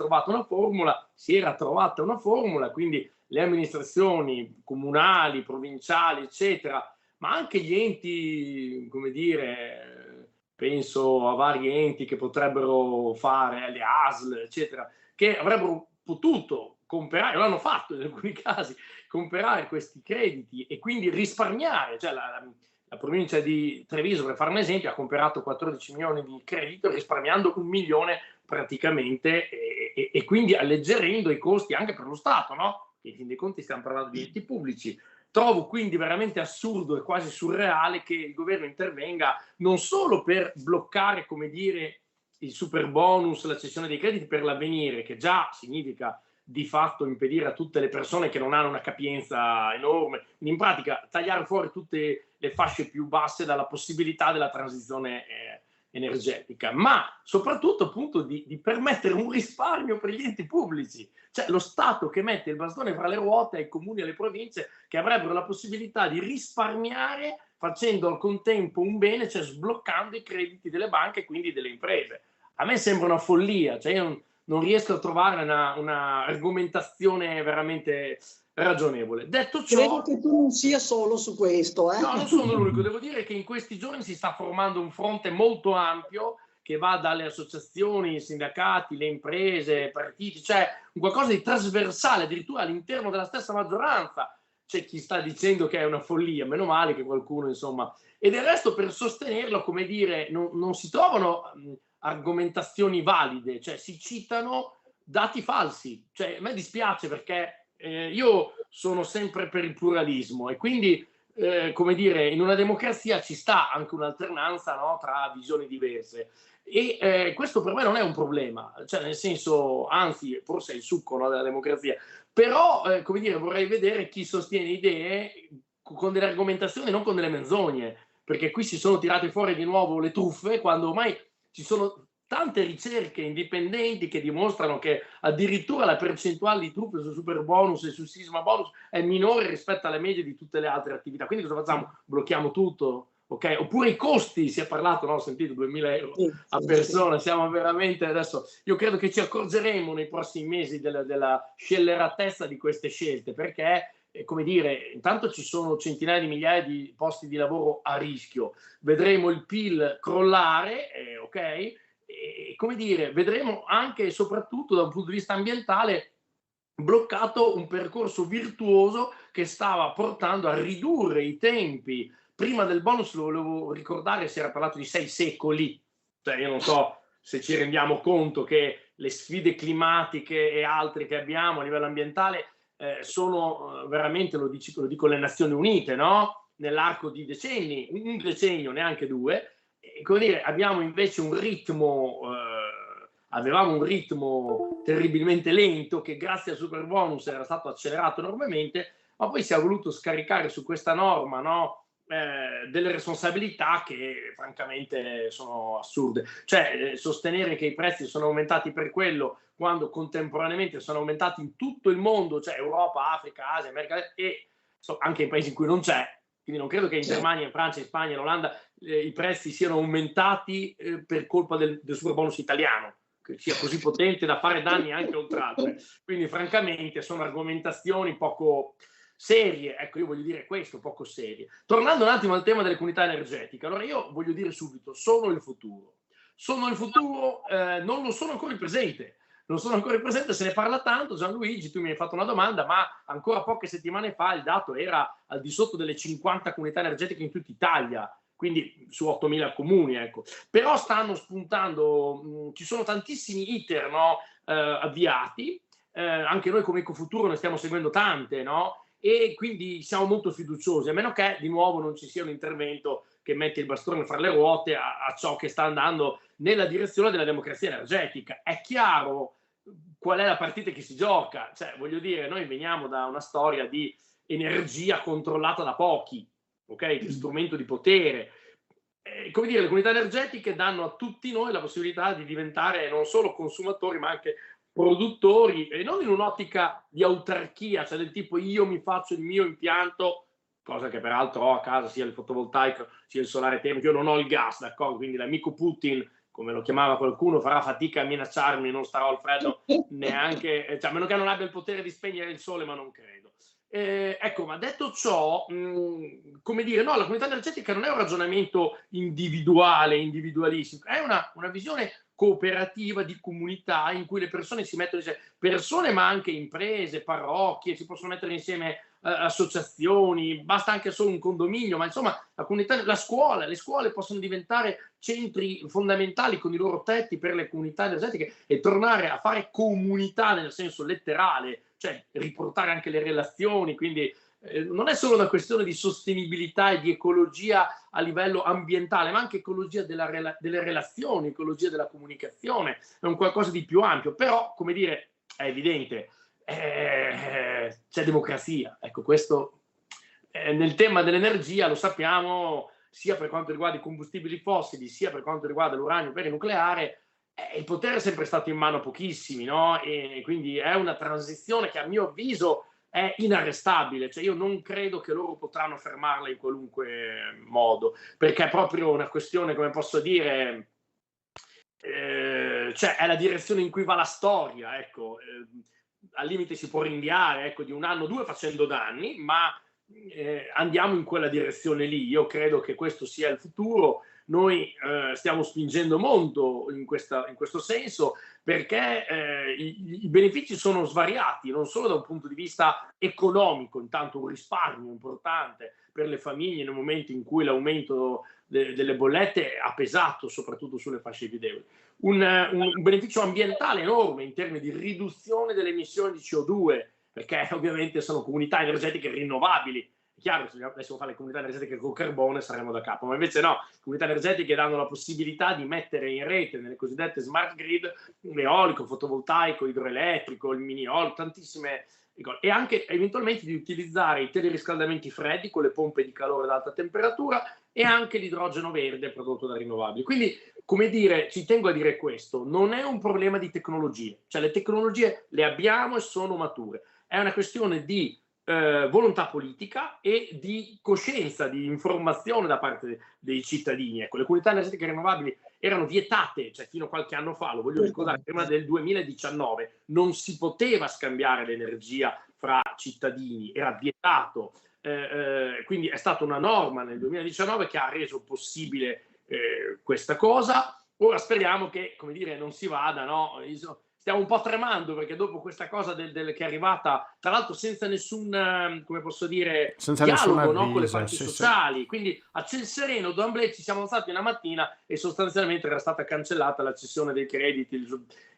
trovata una formula, quindi le amministrazioni comunali, provinciali, eccetera, ma anche gli enti, come dire, penso a vari enti che potrebbero fare, alle ASL, eccetera, che avrebbero potuto comprare, lo hanno fatto in alcuni casi, comprare questi crediti e quindi risparmiare, cioè la provincia di Treviso, per fare un esempio, ha comprato 14 milioni di credito risparmiando 1 milione praticamente e quindi alleggerendo i costi anche per lo Stato, no? In fin dei conti stiamo parlando di enti pubblici. Trovo quindi veramente assurdo e quasi surreale che il governo intervenga non solo per bloccare, come dire, il Superbonus, la cessione dei crediti per l'avvenire, che già significa di fatto impedire a tutte le persone che non hanno una capienza enorme, in pratica tagliare fuori tutte le fasce più basse dalla possibilità della transizione energetica, ma soprattutto appunto di permettere un risparmio per gli enti pubblici, cioè lo Stato che mette il bastone fra le ruote ai comuni e alle province che avrebbero la possibilità di risparmiare facendo al contempo un bene, cioè sbloccando i crediti delle banche e quindi delle imprese. A me sembra una follia, cioè io non riesco a trovare una argomentazione veramente ragionevole. Detto ciò, credo che tu non sia solo su questo. No, non sono l'unico. Devo dire che in questi giorni si sta formando un fronte molto ampio che va dalle associazioni, i sindacati, le imprese, i partiti, cioè un qualcosa di trasversale, addirittura all'interno della stessa maggioranza. C'è chi sta dicendo che è una follia, meno male che qualcuno, insomma. E del resto, per sostenerlo, come dire, non si trovano argomentazioni valide, cioè si citano dati falsi. Cioè, a me dispiace perché io sono sempre per il pluralismo e quindi, come dire, in una democrazia ci sta anche un'alternanza, no, tra visioni diverse. E questo per me non è un problema, cioè nel senso, anzi, forse è il succo, no, della democrazia. Però, come dire, vorrei vedere chi sostiene idee con delle argomentazioni, non con delle menzogne, perché qui si sono tirate fuori di nuovo le truffe, quando ormai ci sono tante ricerche indipendenti che dimostrano che addirittura la percentuale di truffe sul super bonus e sul sisma bonus è minore rispetto alle medie di tutte le altre attività. Quindi cosa facciamo? Blocchiamo tutto? Okay. Oppure i costi, si è parlato, no? Ho sentito 2.000 euro a persona, siamo veramente adesso, io credo che ci accorgeremo nei prossimi mesi della scelleratezza di queste scelte, perché come dire, intanto ci sono centinaia di migliaia di posti di lavoro a rischio, vedremo il PIL crollare, ok? E come dire, vedremo anche e soprattutto da un punto di vista ambientale bloccato un percorso virtuoso che stava portando a ridurre i tempi. Prima del bonus, lo volevo ricordare, si era parlato di 6 secoli, cioè io non so se ci rendiamo conto che le sfide climatiche e altre che abbiamo a livello ambientale sono veramente, lo dico le Nazioni Unite, no? Nell'arco di decenni, un decennio, neanche 2, e, come dire, abbiamo invece un ritmo, avevamo un ritmo terribilmente lento che grazie al super bonus era stato accelerato enormemente, ma poi si è voluto scaricare su questa norma, no? Delle responsabilità che francamente sono assurde, cioè sostenere che i prezzi sono aumentati per quello quando contemporaneamente sono aumentati in tutto il mondo, cioè Europa, Africa, Asia, America e anche in paesi in cui non c'è, quindi non credo che in Germania, in Francia, in Spagna, in Olanda i prezzi siano aumentati per colpa del super bonus italiano, che sia così potente da fare danni anche oltraltre. Quindi francamente sono argomentazioni poco serie, ecco, io voglio dire questo, poco serie. Tornando un attimo al tema delle comunità energetiche, allora io voglio dire subito, sono il futuro, non lo sono ancora il presente, se ne parla tanto. Gianluigi, tu mi hai fatto una domanda, ma ancora poche settimane fa il dato era al di sotto delle 50 comunità energetiche in tutta Italia, quindi su 8.000 comuni, ecco. Però stanno spuntando, ci sono tantissimi iter, no, avviati, anche noi come Ecofuturo ne stiamo seguendo tante, no? E quindi siamo molto fiduciosi, a meno che di nuovo non ci sia un intervento che mette il bastone fra le ruote a ciò che sta andando nella direzione della democrazia energetica. È chiaro qual è la partita che si gioca, cioè voglio dire, noi veniamo da una storia di energia controllata da pochi, ok? Strumento di potere. Come dire, le comunità energetiche danno a tutti noi la possibilità di diventare non solo consumatori ma anche produttori, e non in un'ottica di autarchia, cioè del tipo io mi faccio il mio impianto, cosa che peraltro ho a casa, sia il fotovoltaico sia il solare termico. Io non ho il gas, d'accordo, quindi l'amico Putin, come lo chiamava qualcuno, farà fatica a minacciarmi, non starò al freddo neanche, cioè, a meno che non abbia il potere di spegnere il sole, ma non credo. Ecco, ma detto ciò, come dire, no, la comunità energetica non è un ragionamento individuale, individualistico, è una visione cooperativa di comunità in cui le persone si mettono insieme, persone ma anche imprese, parrocchie, si possono mettere insieme associazioni, basta anche solo un condominio, ma insomma la comunità, le scuole possono diventare centri fondamentali con i loro tetti per le comunità energetiche e tornare a fare comunità nel senso letterale, cioè riportare anche le relazioni, quindi non è solo una questione di sostenibilità e di ecologia a livello ambientale, ma anche ecologia delle relazioni, ecologia della comunicazione, è un qualcosa di più ampio, però, come dire, è evidente, c'è democrazia, ecco, questo nel tema dell'energia lo sappiamo, sia per quanto riguarda i combustibili fossili, sia per quanto riguarda l'uranio per il nucleare, il potere è sempre stato in mano a pochissimi, no? E quindi è una transizione che a mio avviso è inarrestabile, cioè io non credo che loro potranno fermarla in qualunque modo, perché è proprio una questione, come posso dire, cioè è la direzione in cui va la storia, ecco, al limite si può rinviare, ecco, di un anno o due facendo danni, ma andiamo in quella direzione lì. Io credo che questo sia il futuro, noi stiamo spingendo molto in questo senso, perché i benefici sono svariati, non solo da un punto di vista economico, intanto un risparmio importante per le famiglie nel momento in cui l'aumento delle bollette ha pesato soprattutto sulle fasce più deboli. Un beneficio ambientale enorme in termini di riduzione delle emissioni di CO2, perché ovviamente sono comunità energetiche rinnovabili. È chiaro che se dovessimo fare le comunità energetiche col carbone saremmo da capo, ma invece no, comunità energetiche danno la possibilità di mettere in rete nelle cosiddette smart grid l'eolico, fotovoltaico, idroelettrico, il mini eolico, tantissime, e anche eventualmente di utilizzare i teleriscaldamenti freddi con le pompe di calore ad alta temperatura e anche l'idrogeno verde prodotto da rinnovabili. Quindi, come dire, ci tengo a dire questo, non è un problema di tecnologie, cioè le tecnologie le abbiamo e sono mature, è una questione di volontà politica e di coscienza, di informazione da parte dei cittadini. Ecco, le comunità energetiche rinnovabili erano vietate, cioè fino a qualche anno fa, lo voglio ricordare, prima del 2019 non si poteva scambiare l'energia fra cittadini, era vietato, quindi è stata una norma nel 2019 che ha reso possibile questa cosa. Ora speriamo che, come dire, non si vada, no? Stiamo un po' tremando perché dopo questa cosa che è arrivata, tra l'altro senza nessun, come posso dire, senza dialogo, no, avviso, con le parti sì, sociali. Quindi a ciel sereno, d'emblée ci siamo alzati una mattina e sostanzialmente era stata cancellata la cessione dei crediti,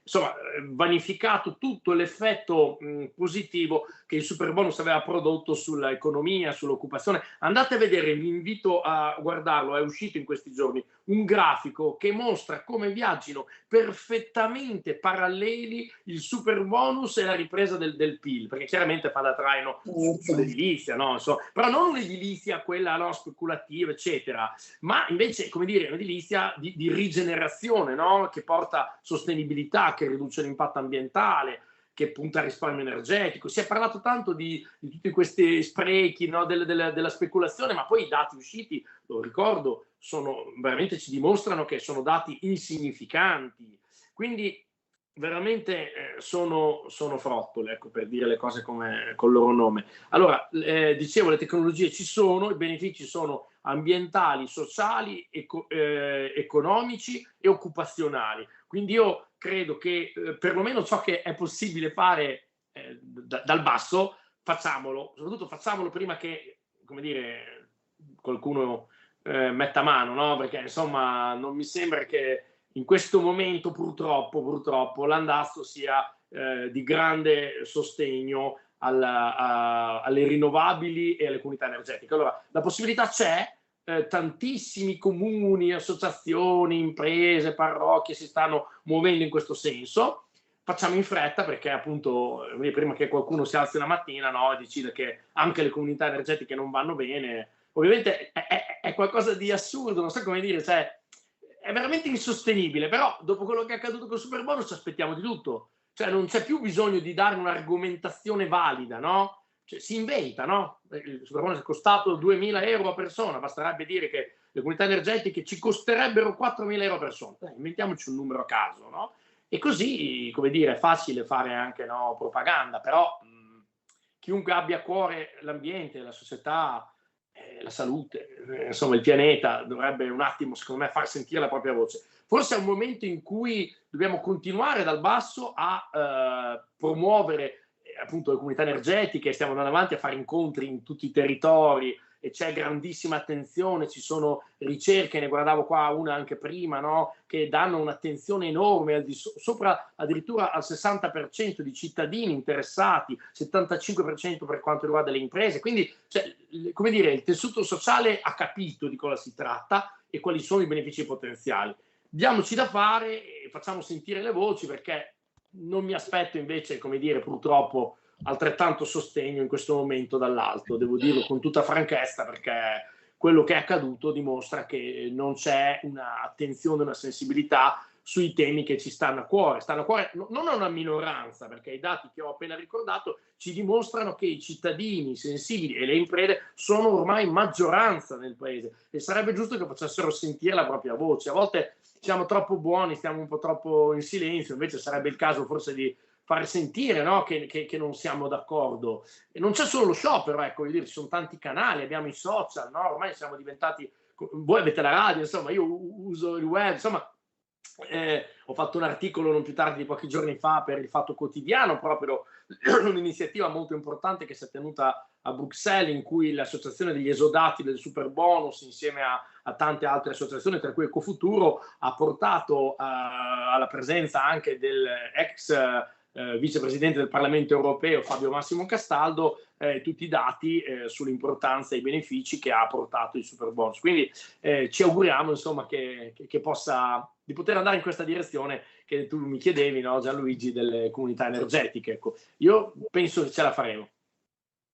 insomma, vanificato tutto l'effetto positivo che il superbonus aveva prodotto sull'economia, sull'occupazione. Andate a vedere, vi invito a guardarlo, è uscito in questi giorni un grafico che mostra come viaggino perfettamente paralleli il superbonus e la ripresa del PIL, perché chiaramente fa da traino sull'edilizia, no? Insomma, però non un'edilizia quella, no, speculativa, eccetera, ma invece, come dire, un'edilizia di rigenerazione, no? Che porta sostenibilità, che riduce l'impatto ambientale, che punta al risparmio energetico. Si è parlato tanto di tutti questi sprechi, no, della speculazione, ma poi i dati usciti, lo ricordo, veramente ci dimostrano che sono dati insignificanti. Quindi veramente sono frottole, ecco, per dire le cose come col loro nome. Allora, dicevo, le tecnologie ci sono, i benefici sono ambientali, sociali, economici e occupazionali. Quindi io credo che perlomeno ciò che è possibile fare dal basso, facciamolo, soprattutto facciamolo prima che, come dire, qualcuno metta mano, no? Perché insomma non mi sembra che in questo momento purtroppo l'andazzo sia di grande sostegno alle rinnovabili e alle comunità energetiche. Allora, la possibilità c'è, tantissimi comuni, associazioni, imprese, parrocchie si stanno muovendo in questo senso. Facciamo in fretta perché appunto prima che qualcuno si alzi una mattina, no, e decida che anche le comunità energetiche non vanno bene. Ovviamente è qualcosa di assurdo, non so come dire, cioè è veramente insostenibile, però dopo quello che è accaduto con il superbonus ci aspettiamo di tutto, cioè non c'è più bisogno di dare un'argomentazione valida, no? Cioè, si inventa, no? Il superbonus è costato 2.000 euro a persona, basterebbe dire che le comunità energetiche ci costerebbero 4.000 euro a persona, inventiamoci un numero a caso, no? E così, come dire, è facile fare anche, no, propaganda, però chiunque abbia a cuore l'ambiente, la società, la salute, insomma il pianeta, dovrebbe un attimo, secondo me, far sentire la propria voce. Forse è un momento in cui dobbiamo continuare dal basso a promuovere appunto le comunità energetiche, stiamo andando avanti a fare incontri in tutti i territori e c'è grandissima attenzione, ci sono ricerche, ne guardavo qua una anche prima, no? Che danno un'attenzione enorme, sopra addirittura al 60% di cittadini interessati, 75% per quanto riguarda le imprese, quindi cioè, come dire, il tessuto sociale ha capito di cosa si tratta e quali sono i benefici potenziali. Diamoci da fare e facciamo sentire le voci, perché non mi aspetto invece, come dire, purtroppo altrettanto sostegno in questo momento dall'alto, devo dirlo con tutta franchezza, perché quello che è accaduto dimostra che non c'è un'attenzione, una sensibilità sui temi che ci stanno a cuore non a una minoranza, perché i dati che ho appena ricordato ci dimostrano che i cittadini sensibili e le imprese sono ormai maggioranza nel paese e sarebbe giusto che facessero sentire la propria voce. A volte siamo troppo buoni, stiamo un po' troppo in silenzio, invece sarebbe il caso forse di far sentire, no, che non siamo d'accordo. E non c'è solo lo sciopero, ecco, ci sono tanti canali, abbiamo i social, no? Ormai siamo diventati voi avete la radio, insomma, io uso il web, insomma. Ho fatto un articolo non più tardi di pochi giorni fa per il Fatto Quotidiano, proprio un'iniziativa molto importante che si è tenuta a Bruxelles, in cui l'associazione degli esodati del super bonus, insieme a tante altre associazioni, tra cui Ecofuturo, ha portato alla presenza anche del ex vicepresidente del Parlamento europeo Fabio Massimo Castaldo tutti i dati sull'importanza e i benefici che ha portato il super bonus. Quindi ci auguriamo, insomma, che possa, di poter andare in questa direzione che tu mi chiedevi, no, Gianluigi, delle comunità energetiche. Ecco, io penso che ce la faremo.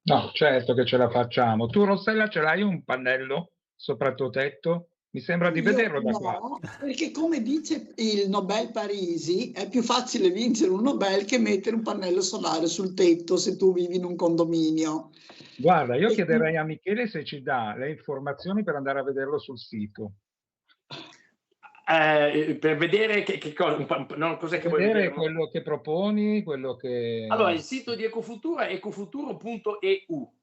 No, certo che ce la facciamo. Tu, Rossella, ce l'hai un pannello sopra il tuo tetto? Mi sembra di vederlo da qua. No, perché come dice il Nobel Parisi, è più facile vincere un Nobel che mettere un pannello solare sul tetto se tu vivi in un condominio. Guarda, io chiederei a Michele se ci dà le informazioni per andare a vederlo sul sito. Per vedere che cosa, no, cos'è che vuoi vedere? Quello che proponi, quello che... Allora, il sito di Ecofuturo è ecofuturo.eu.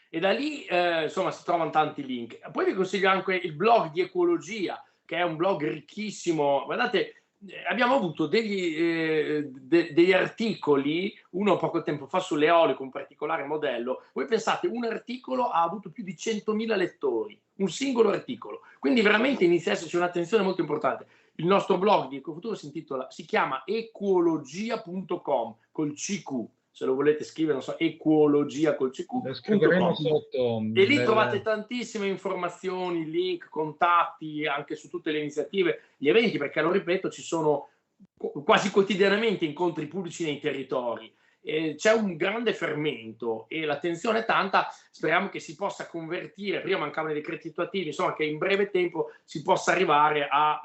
E da lì insomma si trovano tanti link. Poi vi consiglio anche il blog di ecologia, che è un blog ricchissimo. Guardate, abbiamo avuto degli articoli, uno poco tempo fa sull'eolico, un particolare modello. Voi pensate, un articolo ha avuto più di 100.000 lettori, un singolo articolo. Quindi veramente inizia a esserci un'attenzione molto importante. Il nostro blog di Ecofuturo si chiama ecologia.com col CQ. Se lo volete scrivere, non so, ecologia col CQ. Lo scriveremo sotto. E lì trovate tantissime informazioni, link, contatti, anche su tutte le iniziative, gli eventi, perché lo ripeto, ci sono quasi quotidianamente incontri pubblici nei territori. C'è un grande fermento e l'attenzione è tanta. Speriamo che si possa convertire, prima mancavano i decreti attuativi, insomma, che in breve tempo si possa arrivare a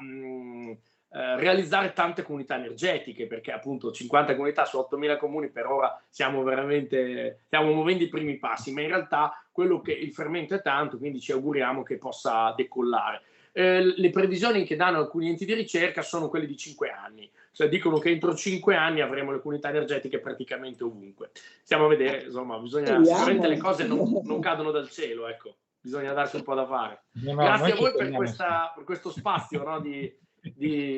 realizzare tante comunità energetiche, perché appunto 50 comunità su 8.000 comuni per ora stiamo muovendo i primi passi, ma in realtà il fermento è tanto, quindi ci auguriamo che possa decollare. Le previsioni che danno alcuni enti di ricerca sono quelle di 5 anni, cioè dicono che entro 5 anni avremo le comunità energetiche praticamente ovunque. Stiamo a vedere, insomma, sicuramente le cose non cadono dal cielo, ecco, bisogna darsi un po' da fare. Grazie a voi per questo spazio, no, di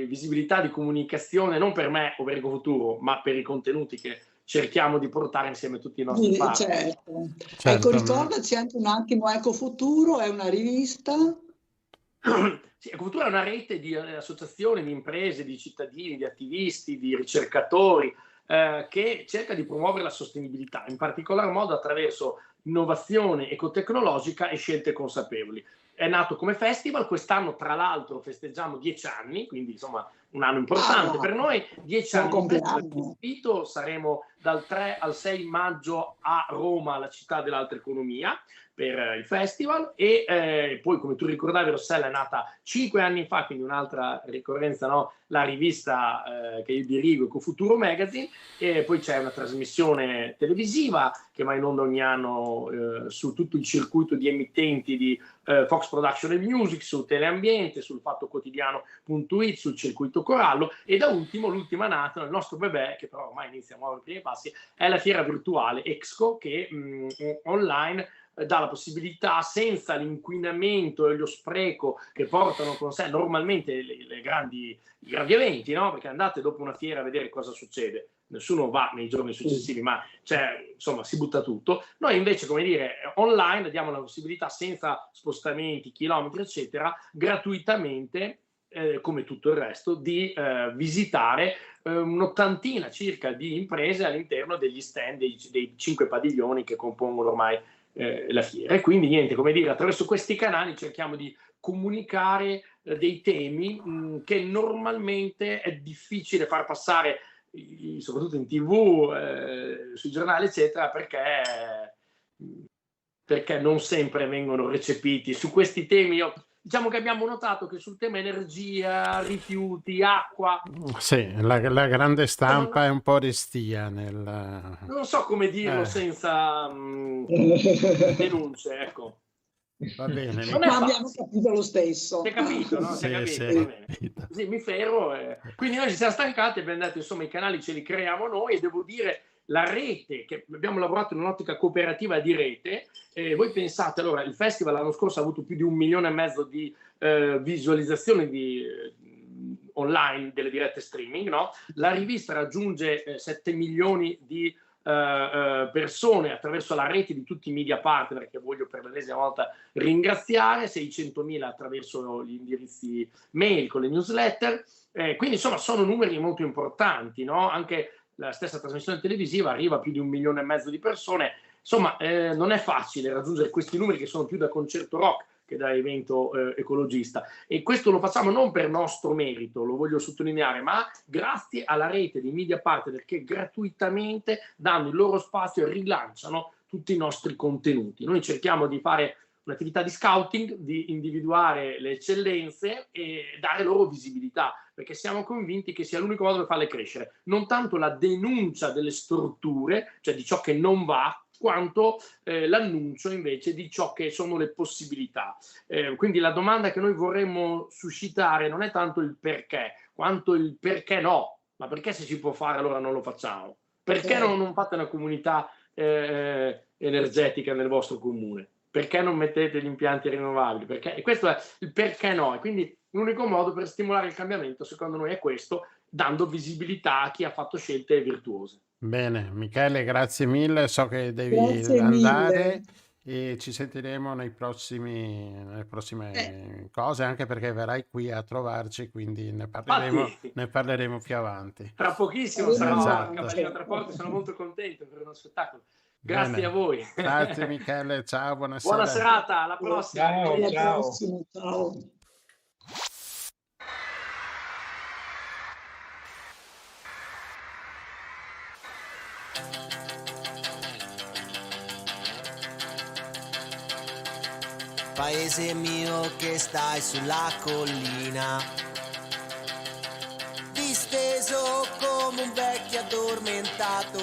visibilità, di comunicazione, non per me o per Ecofuturo, ma per i contenuti che cerchiamo di portare insieme a tutti i nostri partner. Certo. Ecco, ricordaci anche un attimo, Ecofuturo è una rivista? Sì, Ecofuturo è una rete di associazioni, di imprese, di cittadini, di attivisti, di ricercatori che cerca di promuovere la sostenibilità, in particolar modo attraverso innovazione ecotecnologica e scelte consapevoli. È nato come festival, quest'anno tra l'altro festeggiamo 10 anni, quindi insomma un anno importante per noi, 10 anni di festival. Saremo dal 3 al 6 maggio a Roma, la città dell'alta economia, per il festival, e poi, come tu ricordavi, Rossella, è nata 5 anni fa, quindi un'altra ricorrenza, no? La rivista che io dirigo, Ecofuturo Magazine, e poi c'è una trasmissione televisiva che va in onda ogni anno su tutto il circuito di emittenti di Fox Production and Music, su Teleambiente, sul fattoquotidiano.it, sul circuito Corallo, e da ultimo, l'ultima nata, il nostro bebè, che però ormai inizia a muovere i primi passi, è la fiera virtuale Exco, che online dà la possibilità, senza l'inquinamento e lo spreco che portano con sé normalmente i grandi eventi, no? Perché andate dopo una fiera a vedere cosa succede, nessuno va nei giorni successivi, ma insomma si butta tutto. Noi invece, come dire, online diamo la possibilità, senza spostamenti, chilometri eccetera, gratuitamente, come tutto il resto, di visitare un'ottantina circa di imprese all'interno degli stand dei 5 padiglioni che compongono ormai la fiera. E quindi niente, come dire, attraverso questi canali cerchiamo di comunicare dei temi che normalmente è difficile far passare, soprattutto in TV, sui giornali eccetera, perché non sempre vengono recepiti. Su questi temi diciamo che abbiamo notato che sul tema energia, rifiuti, acqua... Sì, la grande stampa è un po' restia non so come dirlo senza denunce, ecco. Va bene. Ma abbiamo capito lo stesso. Si è capito, no? Si è capito, va bene. Sì, mi fermo. Quindi noi ci siamo stancati, abbiamo detto, insomma, i canali ce li creiamo noi, e devo dire la rete, che abbiamo lavorato in un'ottica cooperativa di rete, voi pensate, allora il festival l'anno scorso ha avuto più di 1,5 milioni di visualizzazioni online delle dirette streaming, no? La rivista raggiunge 7 milioni di persone attraverso la rete di tutti i media partner, che voglio per l'ennesima volta ringraziare, 600.000 attraverso gli indirizzi mail con le newsletter, quindi insomma sono numeri molto importanti, no? Anche la stessa trasmissione televisiva arriva a più di 1,5 milioni di persone, insomma non è facile raggiungere questi numeri, che sono più da concerto rock che da evento ecologista, e questo lo facciamo non per nostro merito, lo voglio sottolineare, ma grazie alla rete di media partner che gratuitamente danno il loro spazio e rilanciano tutti i nostri contenuti. Noi cerchiamo di fare un'attività di scouting, di individuare le eccellenze e dare loro visibilità, perché siamo convinti che sia l'unico modo per farle crescere, non tanto la denuncia delle storture, cioè di ciò che non va, quanto l'annuncio invece di ciò che sono le possibilità. Quindi la domanda che noi vorremmo suscitare non è tanto il perché, quanto il perché no, ma perché se si può fare allora non lo facciamo? Perché non fate una comunità energetica nel vostro comune? Perché non mettete gli impianti rinnovabili? Perché? E questo è il perché no, e quindi l'unico modo per stimolare il cambiamento secondo noi è questo, dando visibilità a chi ha fatto scelte virtuose. Bene, Michele, grazie mille, so che devi Grazie andare mille. e ci sentiremo nelle prossime cose, anche perché verrai qui a trovarci, quindi ne parleremo più avanti. Tra pochissimo sarò Esatto. a Cavalino tra Porte, sono molto contento per uno spettacolo. Grazie Bene. a voi. Grazie Michele, ciao, buonasera. Buona serata, alla prossima. Ciao, Alla ciao. prossima, ciao. Paese mio che stai sulla collina, disteso come un vecchio addormentato.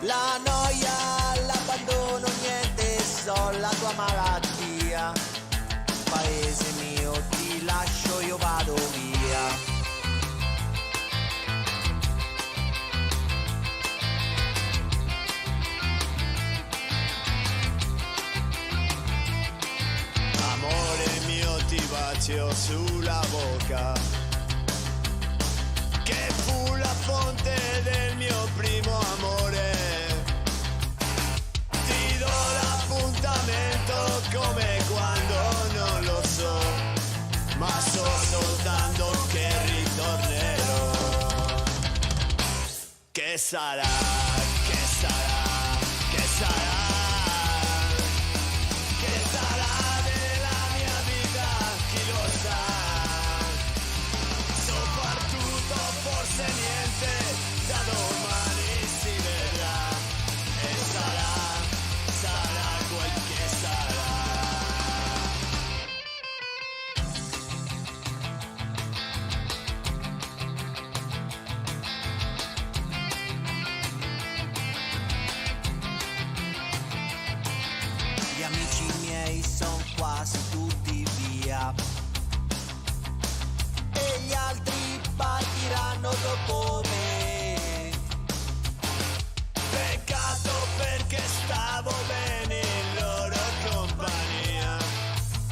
La noia, l'abbandono, niente, so la tua malattia. Paese mio, ti lascio, io vado via. Amore mio, ti bacio sulla bocca, che fu la fonte del mio primo amore. Ti do l'appuntamento come quando non lo so, ma so soltanto che ritornerò. Che sarà, che sarà, che sarà, che sarà della mia vita, chi lo sa. Soprattutto forse niente, da domani si vedrà. E sarà, sarà quel che sarà. Gli amici miei son quasi tutti via e gli altri partiranno dopo me. Peccato perché stavo bene in loro compagnia,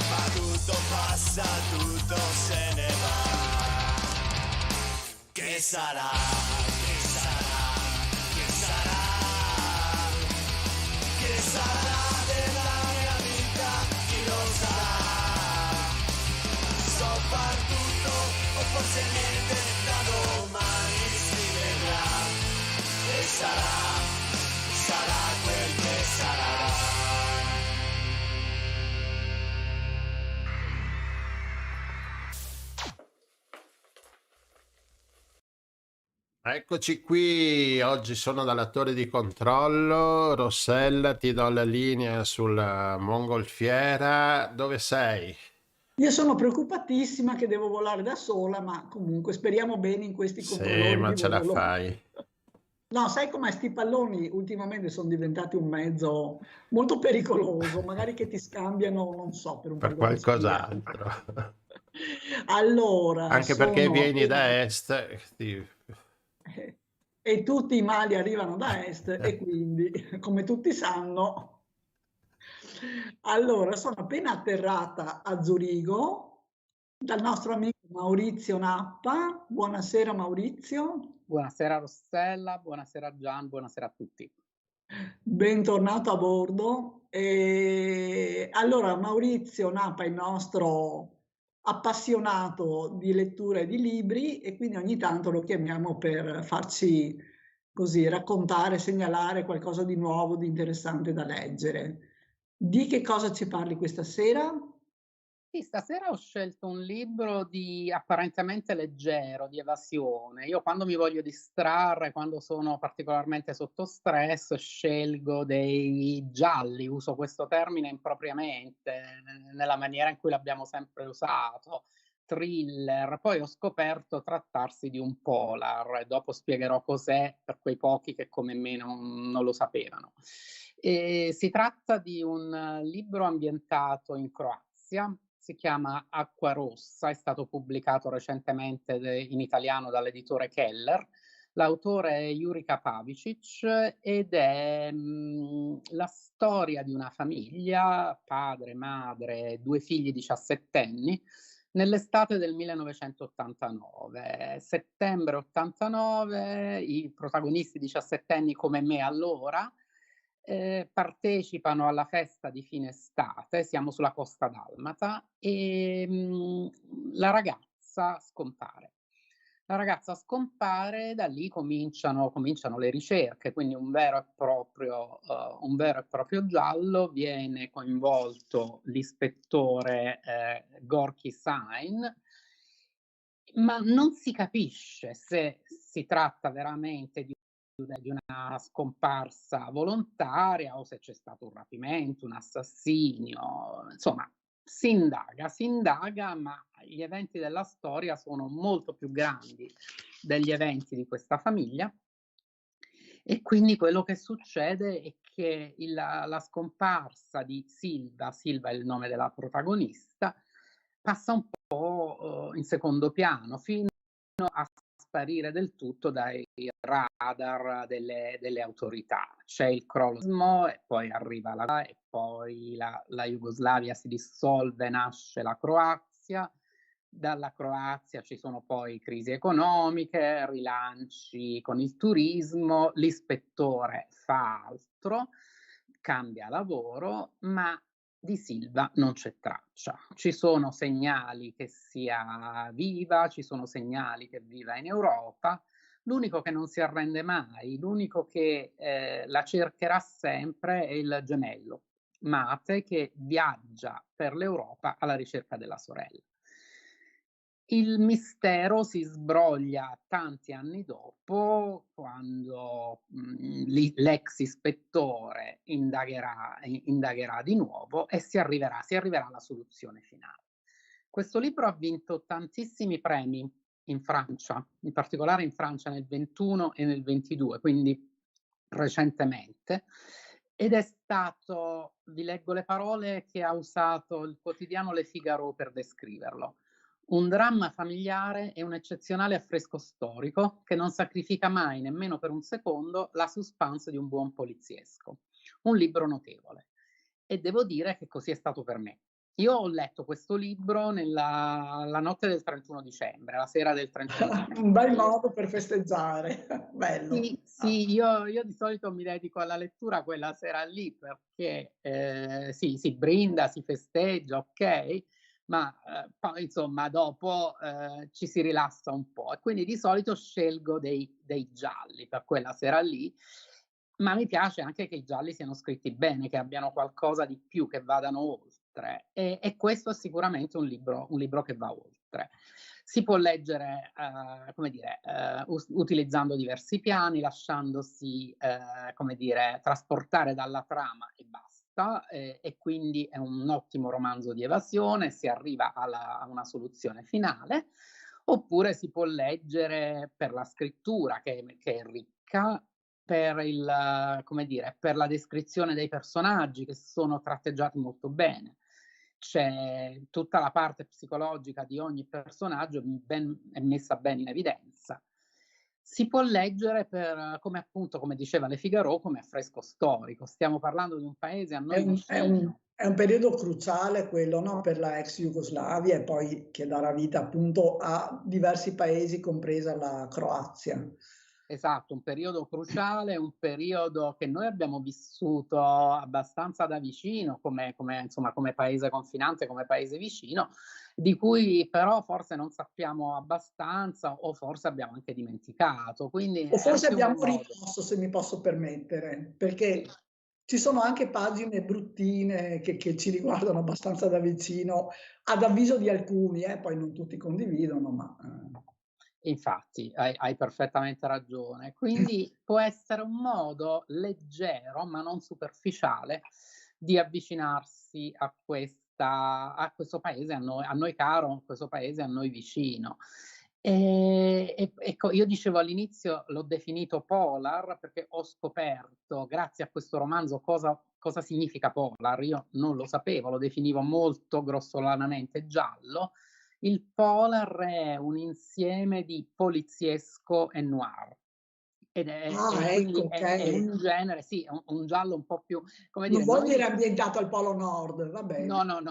ma tutto passa, tutto se ne va. Che sarà, che sarà, che sarà, che sarà della mia vita, chi lo sa. So far tutto o forse niente, da domani si vedrà. E sarà, sarà quel che sarà. Eccoci qui, oggi sono dalla torre di controllo. Rossella, ti do la linea sulla mongolfiera. Dove sei? Io sono preoccupatissima che devo volare da sola, ma comunque speriamo bene in questi Sì, controlli ma di ce la volo. fai. No, sai com'è? Sti palloni ultimamente sono diventati un mezzo molto pericoloso, magari che ti scambiano, non so, per un Per po' di qualcos'altro. Allora, Anche perché sono vieni da appena- est. e tutti i mali arrivano da est e quindi, come tutti sanno, allora sono appena atterrata a Zurigo dal nostro amico Maurizio Nappa. Buonasera Maurizio. Buonasera Rossella, buonasera Gian, buonasera a tutti. Bentornato a bordo. E allora Maurizio Nappa è il nostro appassionato di lettura e di libri e quindi ogni tanto lo chiamiamo per farci così raccontare, segnalare qualcosa di nuovo, di interessante da leggere. Di che cosa ci parli questa sera? Sì, stasera ho scelto un libro apparentemente leggero, di evasione. Io quando mi voglio distrarre, quando sono particolarmente sotto stress, scelgo dei gialli, uso questo termine impropriamente, nella maniera in cui l'abbiamo sempre usato, thriller. Poi ho scoperto trattarsi di un polar e dopo spiegherò cos'è per quei pochi che come me non lo sapevano. Si tratta di un libro ambientato in Croazia. Si chiama Acqua Rossa, è stato pubblicato recentemente in italiano dall'editore Keller. L'autore è Jurica Pavicic ed è la storia di una famiglia, padre, madre, 2 figli 17enni, nell'estate del 1989. Settembre 89, i protagonisti 17enni come me allora, partecipano alla festa di fine estate, siamo sulla Costa Dalmata e la ragazza scompare. La ragazza scompare, da lì cominciano le ricerche, quindi un vero e proprio giallo. Viene coinvolto l'ispettore Gorky Sain, ma non si capisce se si tratta veramente di una scomparsa volontaria o se c'è stato un rapimento, un assassinio. Insomma, si indaga, ma gli eventi della storia sono molto più grandi degli eventi di questa famiglia e quindi quello che succede è che la scomparsa di Silva è il nome della protagonista, passa un po' in secondo piano fino a sparire del tutto dai radar delle autorità. C'è il crollo e poi arriva e poi la Jugoslavia si dissolve, nasce la Croazia. Dalla Croazia ci sono poi crisi economiche, rilanci con il turismo, l'ispettore fa altro, cambia lavoro, ma di Silva non c'è traccia. Ci sono segnali che sia viva, ci sono segnali che viva in Europa. L'unico che non si arrende mai, l'unico che la cercherà sempre è il gemello, Mate, che viaggia per l'Europa alla ricerca della sorella. Il mistero si sbroglia tanti anni dopo, quando l'ex ispettore indagherà di nuovo e si arriverà alla soluzione finale. Questo libro ha vinto tantissimi premi in Francia, in particolare in Francia nel 21 e nel 22, quindi recentemente, ed è stato, vi leggo le parole che ha usato il quotidiano Le Figaro per descriverlo: un dramma familiare e un eccezionale affresco storico che non sacrifica mai, nemmeno per un secondo, la suspense di un buon poliziesco. Un libro notevole. E devo dire che così è stato per me. Io ho letto questo libro la notte del 31 dicembre, la sera del 31 dicembre. Un bel modo per festeggiare, bello. Sì, io di solito mi dedico alla lettura quella sera lì perché si brinda, si festeggia, ok? Ma poi insomma dopo ci si rilassa un po' e quindi di solito scelgo dei gialli per quella sera lì, ma mi piace anche che i gialli siano scritti bene, che abbiano qualcosa di più, che vadano oltre e questo è sicuramente un libro che va oltre. Si può leggere, utilizzando diversi piani, lasciandosi, trasportare dalla trama e basta, e quindi è un ottimo romanzo di evasione, si arriva a una soluzione finale, oppure si può leggere per la scrittura che è ricca, per la descrizione dei personaggi che sono tratteggiati molto bene. C'è tutta la parte psicologica di ogni personaggio è messa bene in evidenza. si può leggere come appunto, come diceva Le Figaro, come affresco storico. Stiamo parlando di un paese a noi vicino. È un periodo cruciale quello, no? Per la ex Jugoslavia e poi che darà vita appunto a diversi paesi, compresa la Croazia. Esatto, un periodo cruciale, un periodo che noi abbiamo vissuto abbastanza da vicino come paese confinante, come paese vicino, di cui però forse non sappiamo abbastanza o forse abbiamo anche dimenticato. Quindi O forse abbiamo un modo. rimosso, se mi posso permettere, perché ci sono anche pagine bruttine che ci riguardano abbastanza da vicino, ad avviso di alcuni, poi non tutti condividono, ma... Infatti, hai perfettamente ragione. Quindi può essere un modo leggero, ma non superficiale, di avvicinarsi a questo paese, a noi caro, a questo paese a noi vicino. Ecco, io dicevo all'inizio, l'ho definito polar perché ho scoperto, grazie a questo romanzo, cosa significa polar. Io non lo sapevo, lo definivo molto grossolanamente giallo. Il polar è un insieme di poliziesco e noir. Quindi è un genere, sì, un giallo un po' più, come dire... Non vuol dire ambientato al Polo Nord, va bene. No,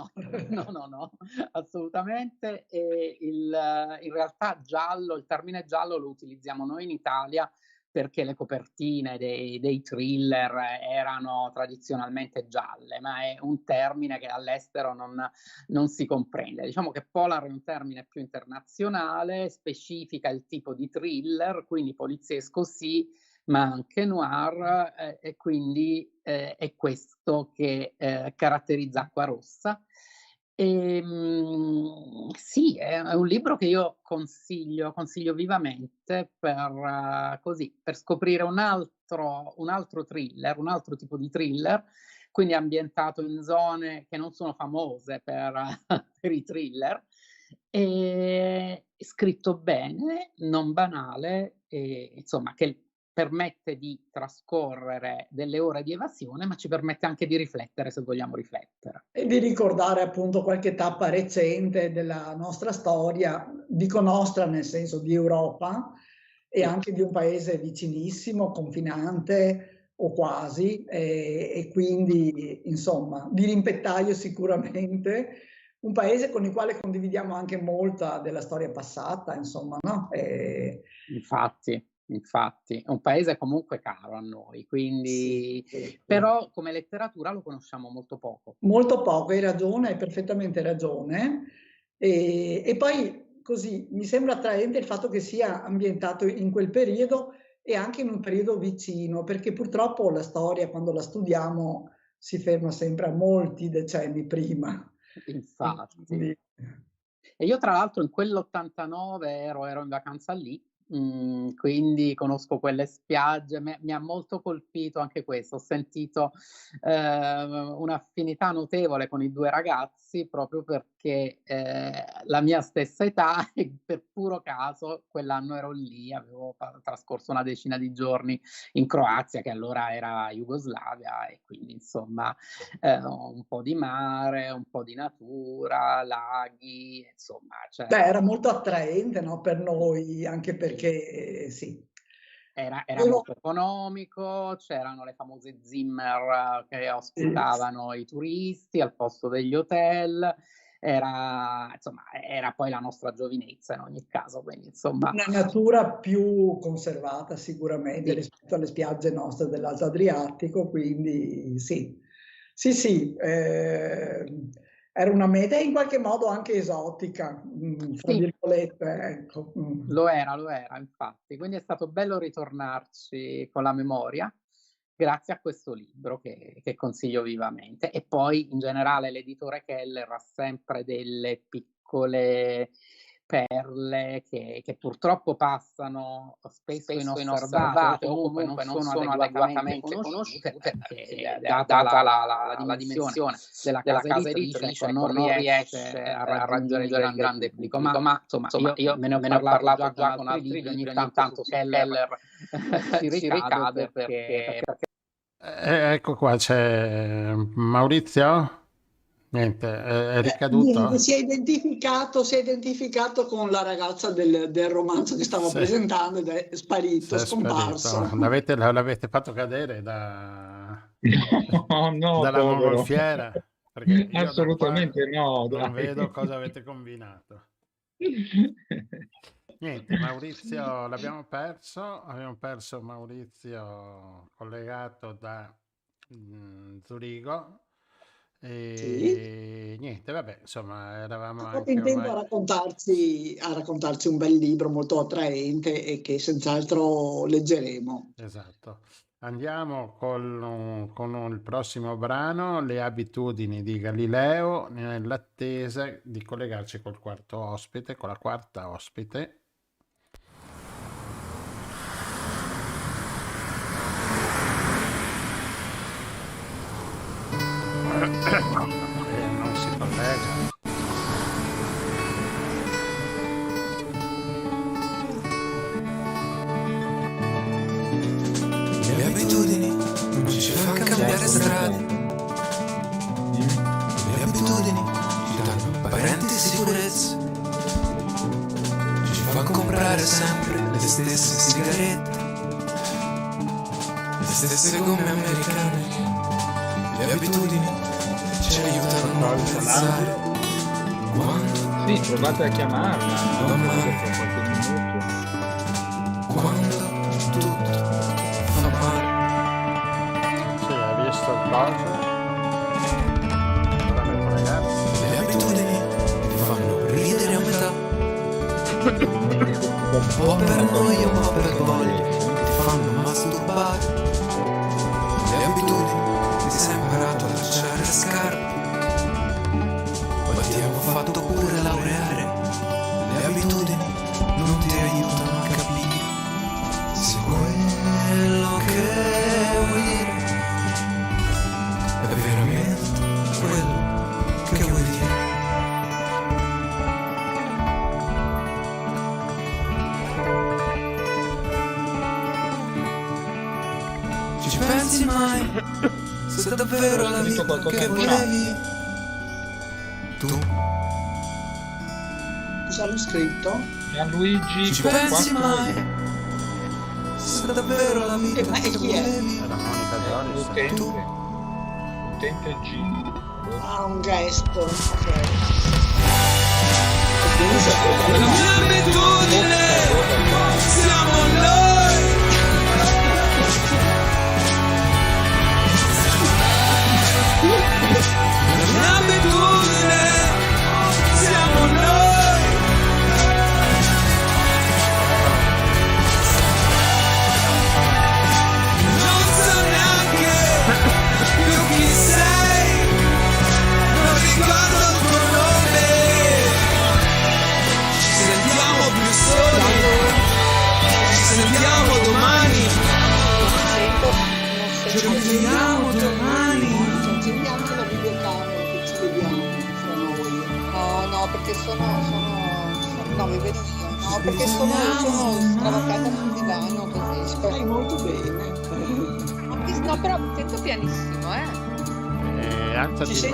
assolutamente. In realtà giallo, il termine giallo lo utilizziamo noi in Italia perché le copertine dei thriller erano tradizionalmente gialle, ma è un termine che all'estero non si comprende. Diciamo che polar è un termine più internazionale, specifica il tipo di thriller, quindi poliziesco sì, ma anche noir, e quindi è questo che caratterizza Acquarossa. Sì, è un libro che io consiglio vivamente per scoprire un altro thriller, un altro tipo di thriller, quindi ambientato in zone che non sono famose per i thriller, e scritto bene, non banale, insomma, che permette di trascorrere delle ore di evasione, ma ci permette anche di riflettere, se vogliamo riflettere. E di ricordare appunto qualche tappa recente della nostra storia, dico nostra nel senso di Europa, e anche di un paese vicinissimo, confinante o quasi, e quindi insomma di rimpettaio sicuramente, un paese con il quale condividiamo anche molta della storia passata, insomma, no? Infatti, è un paese comunque caro a noi, quindi sì. Però come letteratura lo conosciamo molto poco. Molto poco, hai ragione, hai perfettamente ragione. E poi così mi sembra attraente il fatto che sia ambientato in quel periodo e anche in un periodo vicino, perché purtroppo la storia, quando la studiamo, si ferma sempre a molti decenni prima. Infatti. E io tra l'altro in quell'89 ero in vacanza lì, quindi conosco quelle spiagge, mi ha molto colpito anche questo, ho sentito un'affinità notevole con i due ragazzi proprio perché la mia stessa età e per puro caso quell'anno ero lì, avevo trascorso una decina di giorni in Croazia che allora era Jugoslavia e quindi insomma un po' di mare, un po' di natura, laghi, insomma. Beh, era molto attraente, no, per noi, anche perché sì. Era molto economico, c'erano le famose Zimmer che ospitavano i turisti al posto degli hotel, era poi la nostra giovinezza in ogni caso, quindi insomma... Una natura più conservata sicuramente rispetto alle spiagge nostre dell'Alto Adriatico, quindi sì. Era una meta in qualche modo anche esotica, tra virgolette, ecco. Lo era, infatti. Quindi è stato bello ritornarci con la memoria, grazie a questo libro che consiglio vivamente. E poi, in generale, l'editore Keller ha sempre delle piccole perle che purtroppo passano spesso inosservate o comunque non sono adeguatamente conosciute perché data la dimensione della casa editrice non riesce a raggiungere il grande pubblico, ma insomma io me ne ho parlato già con altri libri, ogni tanto Keller si ricade perché... Ecco qua c'è Maurizio, Niente, è Niente, ricaduto? si è identificato con la ragazza del romanzo che stavo Sì, presentando ed è sparito, è sparito. scomparso. L'avete fatto cadere No, dalla povero. mongolfiera? Perché io da qua Assolutamente no, non dai. vedo cosa avete combinato. Niente, Maurizio abbiamo perso Maurizio collegato da Zurigo Sì. e niente, vabbè, insomma, eravamo Ha fatto anche in tempo ormai... a raccontarci un bel libro molto attraente e che senz'altro leggeremo. Esatto. Andiamo con il prossimo brano, Le abitudini di Galileo, nell'attesa di collegarci col quarto ospite, con la quarta ospite. Non si collega. Le abitudini non ci fanno cambiare strade. Le abitudini ci danno apparenti sicurezze. Ci fanno comprare sempre le stesse sigarette, le stesse gomme americane. Le abitudini ci aiutano a non pensare quando, Sì, provate a chiamarla, no? Per qualche minuto. quando tutto fa male. Sì, hai visto il coso? Bravo ragazzi. Le abitudini ti fanno ridere a metà, un po' per noia, un po' per voglia, ti fanno masturbare. Le abitudini ti sei imparato a lasciare le scarpe, ma ti hanno fatto pure laureare. Le abitudini non ti aiutano a capire se quello che vuoi dire è veramente quello che vuoi dire. Ci pensi mai se davvero la Sentito vita qualcosa che in volevi tu? Cosa hanno scritto? Gianluigi Ci con pensi 4 mai se davvero la vita Ma che chi è? volevi Era Monica Joris. utente G. Ah, un gesto. Ok. L'abitudine siamo noi. L'abitudine siamo noi. Non so neanche più chi sei, non ricordo il tuo nome. Ci sentiamo più soli, ci sentiamo domani, ci vediamo domani. Accendiamo la videocamera che ci vediamo fra noi. No, perché no, mi vedo io. No, perché sono stravacata sul divano così. Stai molto bene. No, però sento pianissimo,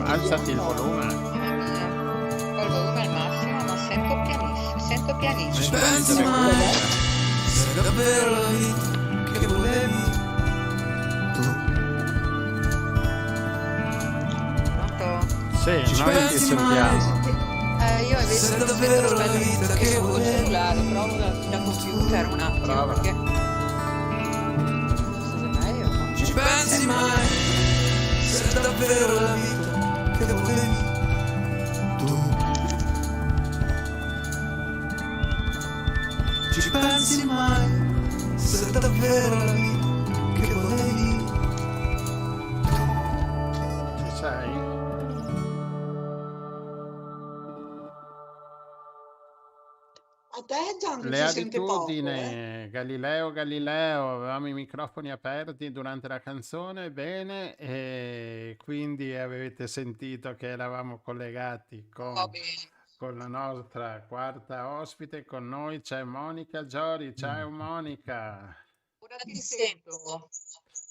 Alzati il volume. Col volume al massimo, ma sento Ci pianissimo. pensi mai se davvero la vita che volevi tu? Pronto? Sì, Ci noi ti pensi mai sentiamo. Io invece se davvero la vita che col volevi cellulare, provo da computer un attimo, Prova. perché non so se è meglio. Ci pensi mai se davvero la vita che volevi tu? Ci pensi mai se davvero la vita che volevi Ci sei? A te Gianni Le ci sente poco, abitudini, Galileo, avevamo i microfoni aperti durante la canzone, bene, e quindi avete sentito che eravamo collegati Va bene. con la nostra quarta ospite, con noi c'è Monica Giori. Ciao Monica, Ora ti sento.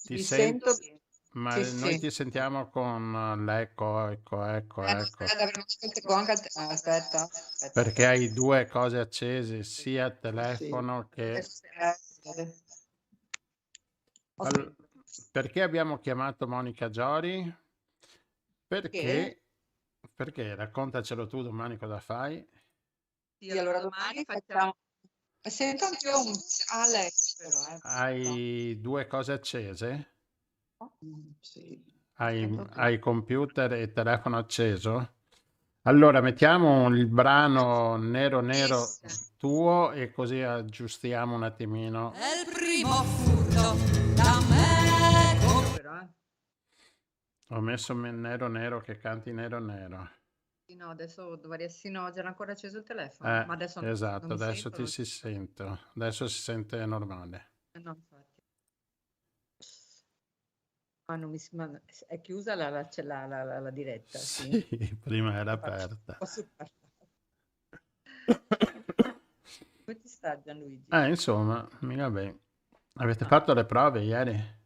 ti Mi sento? sento bene. Ma Sì, noi sì. ti sentiamo con l'eco, ecco. Aspetta, perché non ci sento anche aspetta. Perché hai due cose accese, sia il Sì. telefono che... Ok. Perché abbiamo chiamato Monica Giori? Che? Perché raccontacelo tu domani cosa fai. Sì, allora domani facciamo. Sento anche io un Alex, però. Hai due cose accese? Sì. Hai computer e telefono acceso? Allora mettiamo il brano nero nero tuo e così aggiustiamo un attimino. È il primo furto da me. Però, Ho messo nero nero che canti nero nero. Sì, no, adesso dovrei sì, no, c'era ancora acceso il telefono, ma adesso Esatto, non mi adesso sento, ti si sento. Adesso si sente normale. no, infatti. Ma non mi si- ma è chiusa la diretta, Sì, sì. prima era aperta. Posso parlare? Come ti sta Gianluigi? Insomma, mica bene. Avete fatto le prove ieri?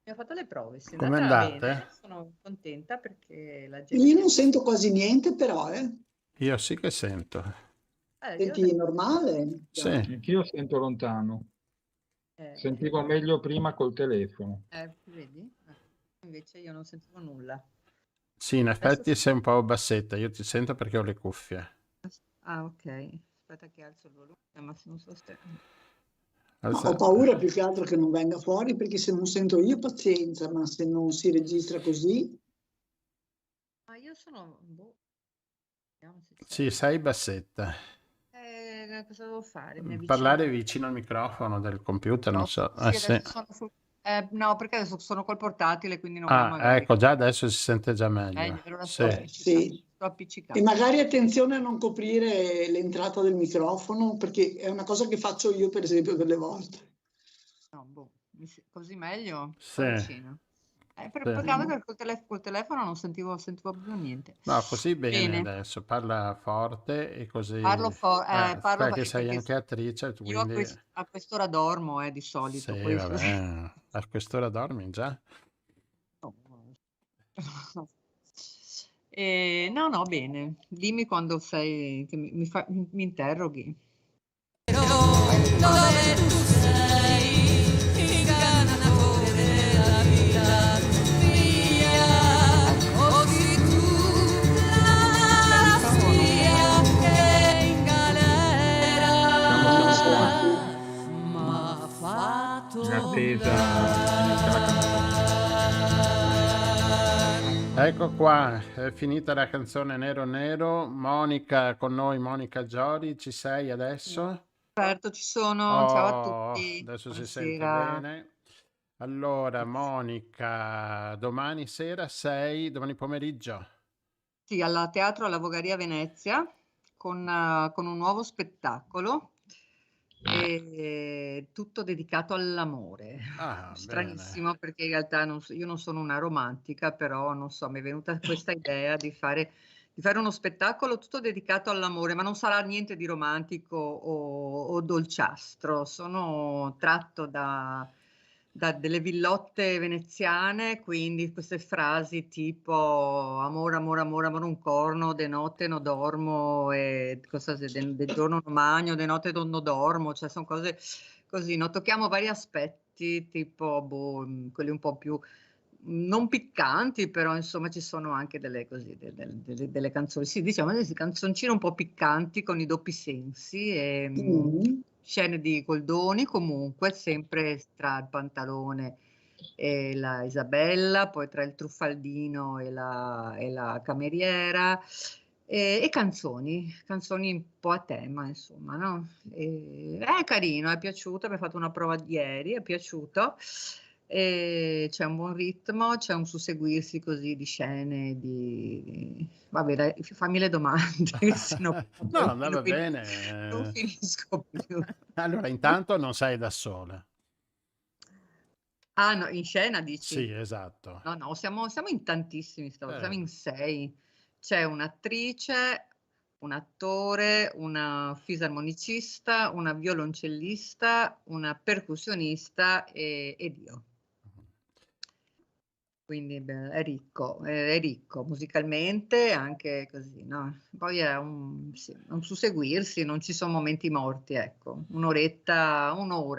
Abbiamo fatto le prove, sì, è Come andata andate? bene, sono contenta perché la gente... Io non sento quasi niente, però, Io sì che sento. io Senti normale? Sì. Anch'io sento lontano. Sentivo meglio prima col telefono. Vedi? Invece io non sentivo nulla. Sì, in effetti sei un po' bassetta, io ti sento perché ho le cuffie. Ah, ok. Aspetta che alzo il volume, ma se non so se... No, ho paura più che altro che non venga fuori, perché se non sento io pazienza, ma se non si registra così... Ma io sono... Boh. Vediamo se c'è. Sì, sei bassetta. Cosa devo fare? Parlare vicino al microfono del computer, non so. Sì, adesso sono no, perché adesso sono col portatile, quindi non Ah, magari... ecco, già adesso si sente già meglio. allora Sì. sto appiccicando. E magari attenzione a non coprire l'entrata del microfono, perché è una cosa che faccio io, per esempio, delle volte. No, boh, così meglio? Sì. Vicino. Peccato che col telefono non sentivo proprio niente. No, così bene adesso, parla forte e così... Parlo perché sei anche attrice, io quindi... a quest'ora dormo, di solito. Sì, poi... vabbè. A quest'ora dormi già? No, bene. Dimmi quando sei, che mi interroghi. Dove tu sei, ingannatore della vita mia, così tu la spia che in galera m'ha fatto In attesa. Ecco qua, è finita la canzone Nero Nero. Monica con noi, Monica Giori, ci sei adesso? Certo, ci sono. Ciao a tutti. Adesso si Buonasera. sente bene. Allora, Monica, domani sera sei, domani pomeriggio? Sì, al Teatro alla Vogaria Venezia con un nuovo spettacolo, tutto dedicato all'amore. Stranissimo, perché in realtà io non sono una romantica, però non so, mi è venuta questa idea di fare uno spettacolo tutto dedicato all'amore, ma non sarà niente di romantico o dolciastro. Sono tratto da delle villotte veneziane, quindi queste frasi tipo amore, amore, amore, amore un corno, de notte non dormo, e de giorno non magno, de notte non dormo, cioè sono cose così, no? Tocchiamo vari aspetti, tipo quelli un po' più non piccanti, però insomma ci sono anche delle delle canzoni, sì, diciamo delle canzoncine un po' piccanti con i doppi sensi e scene di Goldoni, comunque sempre tra il pantalone e la Isabella, poi tra il truffaldino e la cameriera, e canzoni un po' a tema, insomma, no? È carino, è piaciuto, abbiamo fatto una prova ieri, è piaciuto. E c'è un buon ritmo, c'è un susseguirsi così di scene, vabbè, dai, fammi le domande, sennò No, va bene. non finisco più. Allora, intanto non sei da sola. Ah, no, in scena dici? Sì, esatto. No, siamo in tantissimi, siamo in 6. C'è un'attrice, un attore, una fisarmonicista, una violoncellista, una percussionista ed io. quindi è ricco musicalmente, anche così, no? Poi è un susseguirsi, non ci sono momenti morti, ecco, un'ora,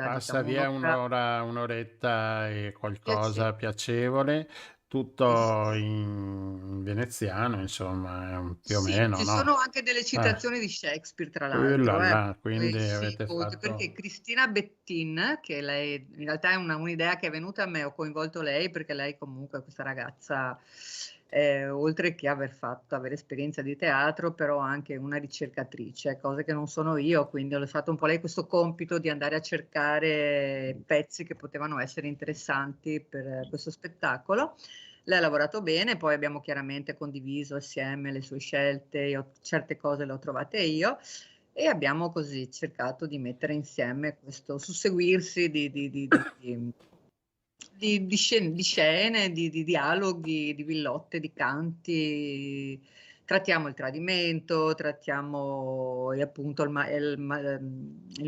Passa diciamo, via un'oretta e qualcosa piacevole. piacevole, Sì, tutto sì. in veneziano, insomma, più o Sì, meno, ci no? sono anche delle citazioni di Shakespeare, tra Là, l'altro, là, quindi poi sì, avete perché fatto... Cristina Bettin, che lei in realtà è un'idea che è venuta a me, ho coinvolto lei perché lei comunque, questa ragazza, oltre che avere esperienza di teatro, però anche una ricercatrice, cose che non sono io, quindi ho fatto un po' lei questo compito di andare a cercare pezzi che potevano essere interessanti per questo spettacolo. Lei ha lavorato bene, poi abbiamo chiaramente condiviso assieme le sue scelte, certe cose le ho trovate io e abbiamo così cercato di mettere insieme questo susseguirsi di scene, di dialoghi, di villotte, di canti. Trattiamo il tradimento, trattiamo appunto il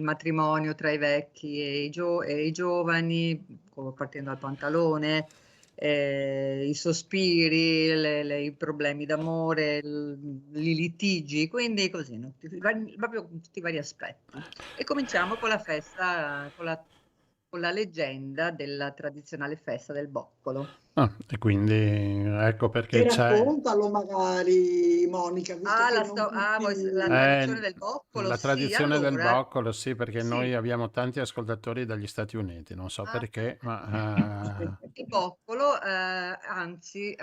matrimonio tra i vecchi e i giovani, partendo dal pantalone, i sospiri, i problemi d'amore, i litigi, quindi così, no? Proprio tutti i vari aspetti. E cominciamo con la festa, con la leggenda della tradizionale festa del boccolo. E quindi ecco perché E c'è... raccontalo magari, Monica, visto che non La tutti... tradizione del boccolo, La sì, tradizione del allora, boccolo, sì, perché noi sì. abbiamo tanti ascoltatori dagli Stati Uniti, non so perché, ma... Il boccolo, anzi,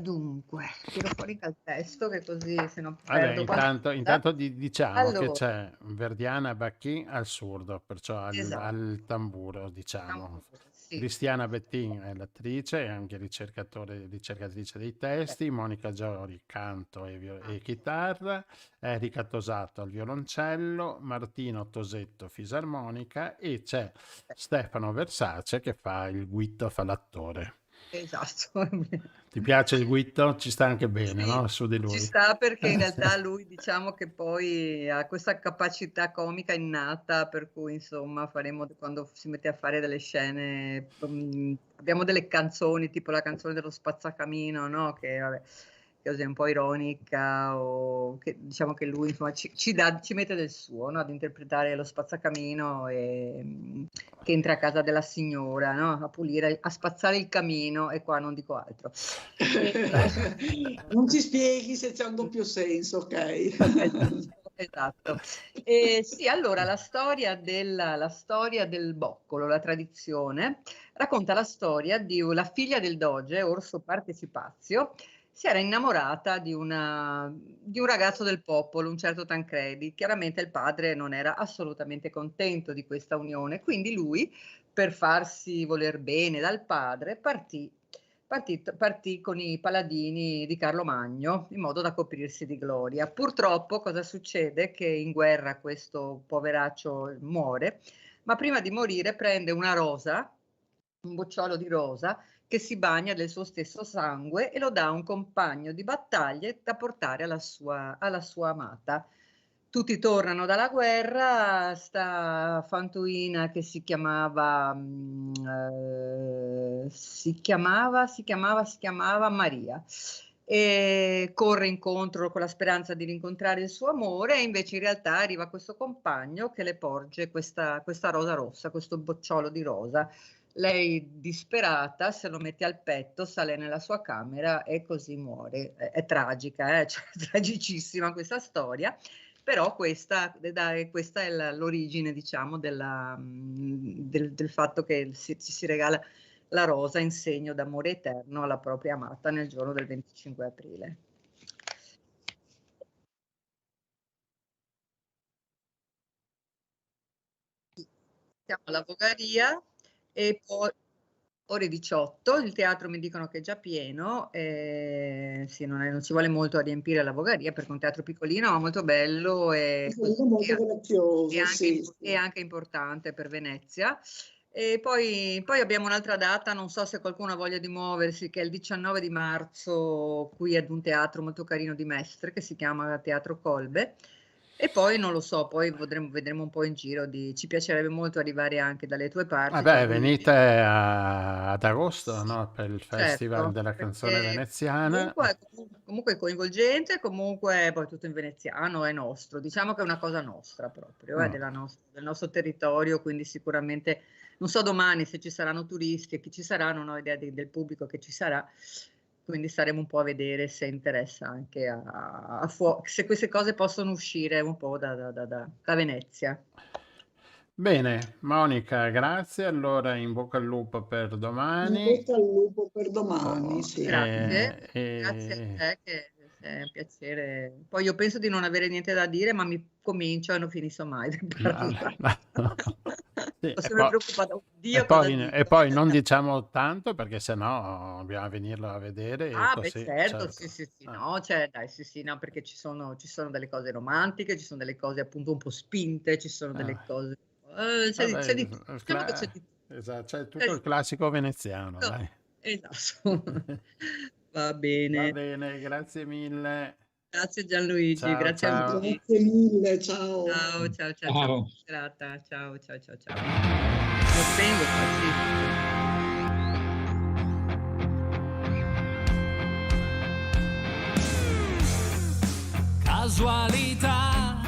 dunque, tiro fuori il calzesto che così se non Vabbè, perdo qualcosa. intanto diciamo che Allora, c'è Verdiana Bacchin al surdo, perciò esatto, al tamburo, diciamo. sì. Cristiana Bettin è l'attrice e anche ricercatrice dei testi, Monica Giori canto e chitarra, Erika Tosato al violoncello, Martino Tosetto fisarmonica e c'è Stefano Versace che fa il Guitto, fa l'attore. Esatto. Ti piace il Guitto? Ci sta anche bene, Sì, no? Su di ci lui. sta perché in realtà lui diciamo che poi ha questa capacità comica innata, per cui insomma quando si mette a fare delle scene, abbiamo delle canzoni, tipo la canzone dello spazzacamino, no? Che vabbè, che è un po' ironica, o che diciamo che lui insomma ci mette del suo, no? Ad interpretare lo spazzacamino che entra a casa della signora, no? A pulire, a spazzare il camino, e qua non dico altro. Non ci spieghi se c'è un doppio senso, ok? Esatto. Sì, allora la storia del boccolo, la tradizione, racconta la storia di la figlia del doge, Orso Partecipazio, si era innamorata di un ragazzo del popolo, un certo Tancredi. Chiaramente il padre non era assolutamente contento di questa unione, quindi lui, per farsi voler bene dal padre, partì con i paladini di Carlo Magno in modo da coprirsi di gloria. Purtroppo cosa succede? Che in guerra questo poveraccio muore, ma prima di morire prende una rosa, un bocciolo di rosa, che si bagna del suo stesso sangue e lo dà a un compagno di battaglie da portare alla sua amata. Tutti tornano dalla guerra, sta Fantuina che si chiamava Maria, e corre incontro con la speranza di rincontrare il suo amore, e invece in realtà arriva questo compagno che le porge questa rosa rossa, questo bocciolo di rosa. Lei, disperata, se lo mette al petto, sale nella sua camera e così muore. È tragica, cioè, tragicissima questa storia, però questa è l'origine, diciamo, del fatto che ci si regala la rosa in segno d'amore eterno alla propria amata nel giorno del 25 aprile. Siamo alla Vogaria e poi ore 18, il teatro mi dicono che è già pieno, sì, non ci vuole molto a riempire la Vogaria perché è un teatro piccolino ma molto bello e molto grazioso, anche importante per Venezia. E poi abbiamo un'altra data, non so se qualcuno ha voglia di muoversi, che è il 19 di marzo, qui ad un teatro molto carino di Mestre che si chiama Teatro Colbe. E poi non lo so, poi vedremo un po' in giro. Ci piacerebbe molto arrivare anche dalle tue parti. Vabbè, venite ad agosto, no? Per il Festival Certo, della canzone perché veneziana. comunque è coinvolgente, comunque poi tutto in veneziano è nostro. Diciamo che è una cosa nostra proprio, del nostro territorio, quindi sicuramente non so domani se ci saranno turisti e chi ci sarà, non ho idea del pubblico che ci sarà. Quindi staremo un po' a vedere se interessa anche se queste cose possono uscire un po' da Venezia. Bene, Monica, grazie. Allora, in bocca al lupo per domani. In bocca al lupo per domani, sì. Grazie, grazie a te, che è un piacere. Poi io penso di non avere niente da dire, ma mi comincio e non finisco mai di parlare. Sì, Sono sempre preoccupata. Oddio, e poi non diciamo tanto perché sennò dobbiamo venirlo a vedere. Beh, certo, sì, no, cioè, dai, sì, no, perché ci sono delle cose romantiche, ci sono delle cose appunto un po' spinte, ci sono delle cose... c'è di tutto. Esatto, c'è tutto il classico veneziano, dai. Esatto. Va bene. Va bene, grazie mille. Grazie Gianluigi, Ciao, grazie a ciao. tutti. Grazie mille, ciao. Ciao. Serata. Ciao. Lo spengo qua, sì. Casualità,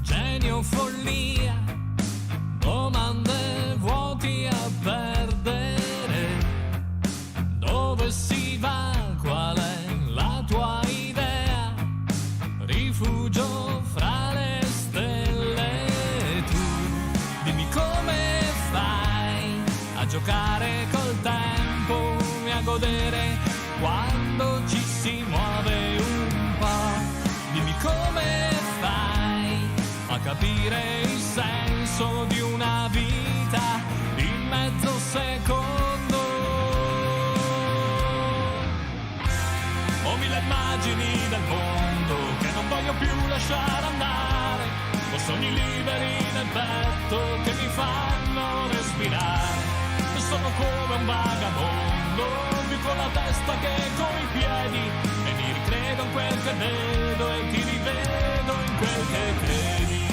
genio, follia, domande vuoti a perdere. Dove si va? Qual è la tua idea? Rifugio fra le stelle. Tu dimmi come fai a giocare col tempo e a godere quando ci si muove un po'. Dimmi come fai a capire il senso di una vita in mezzo secondo. Ho mille immagini del mondo che non voglio più lasciare andare. Ho sogni liberi nel petto che mi fanno respirare. Sono come un vagabondo, più con la testa che con i piedi. E mi ricredo in quel che vedo e ti rivedo in quel che credi.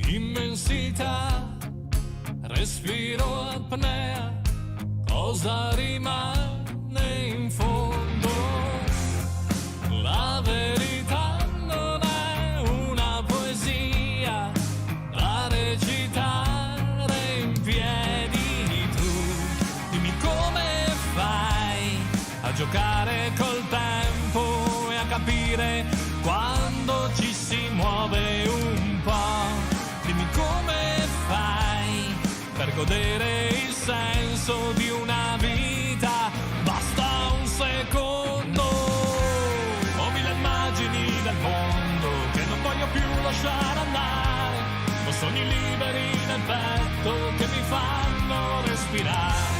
Immensità, respiro apnea, cosa rimane in fondo? La verità non è una poesia da recitare in piedi. Tu dimmi come fai a giocare col tempo e a capire quando ci si muove un po'. Dimmi come fai per godere il senso di una vita. Basta un secondo. Ho mille immagini del mondo che non voglio più lasciare andare. Ho sogni liberi nel petto che mi fanno respirare.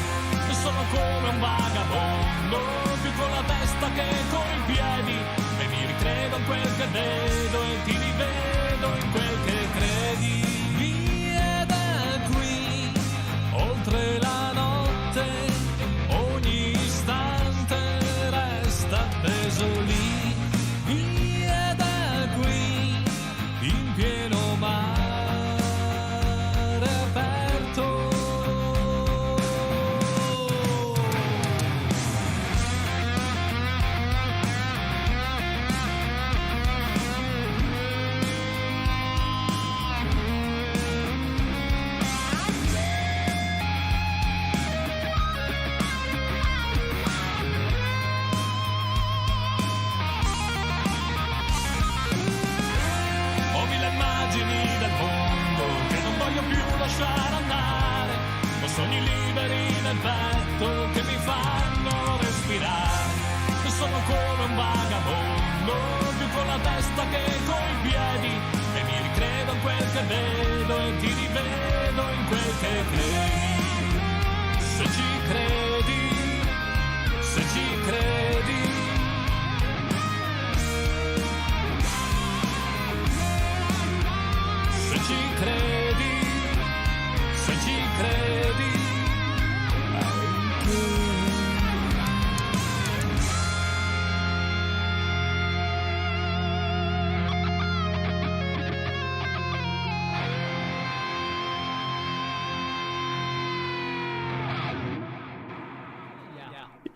Sono come un vagabondo, più con la testa che con i piedi. E mi ricredo in quel che vedo e ti rivedo in quel che credi. Via da qui, oltre la notte, ogni istante resta appeso lì. Via da qui, in pieno mare aperto. Lasciare andare, ho sogni liberi nel petto che mi fanno respirare. Sono come un vagabondo, più con la testa che con i piedi. E mi ricredo in quel che vedo e ti rivedo in quel che credi. Se ci credi, se ci credi. Se ci credi, se ci credi.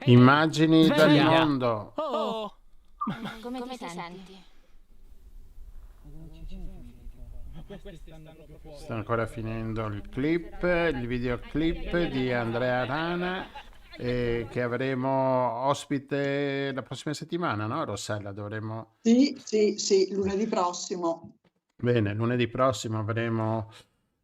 Immagini dal Sveglia. mondo. Oh, Come ti senti? Sto ancora finendo il videoclip di Andrea Rana, che avremo ospite la prossima settimana, no Rossella? Dovremo... Sì, lunedì prossimo. Bene, lunedì prossimo avremo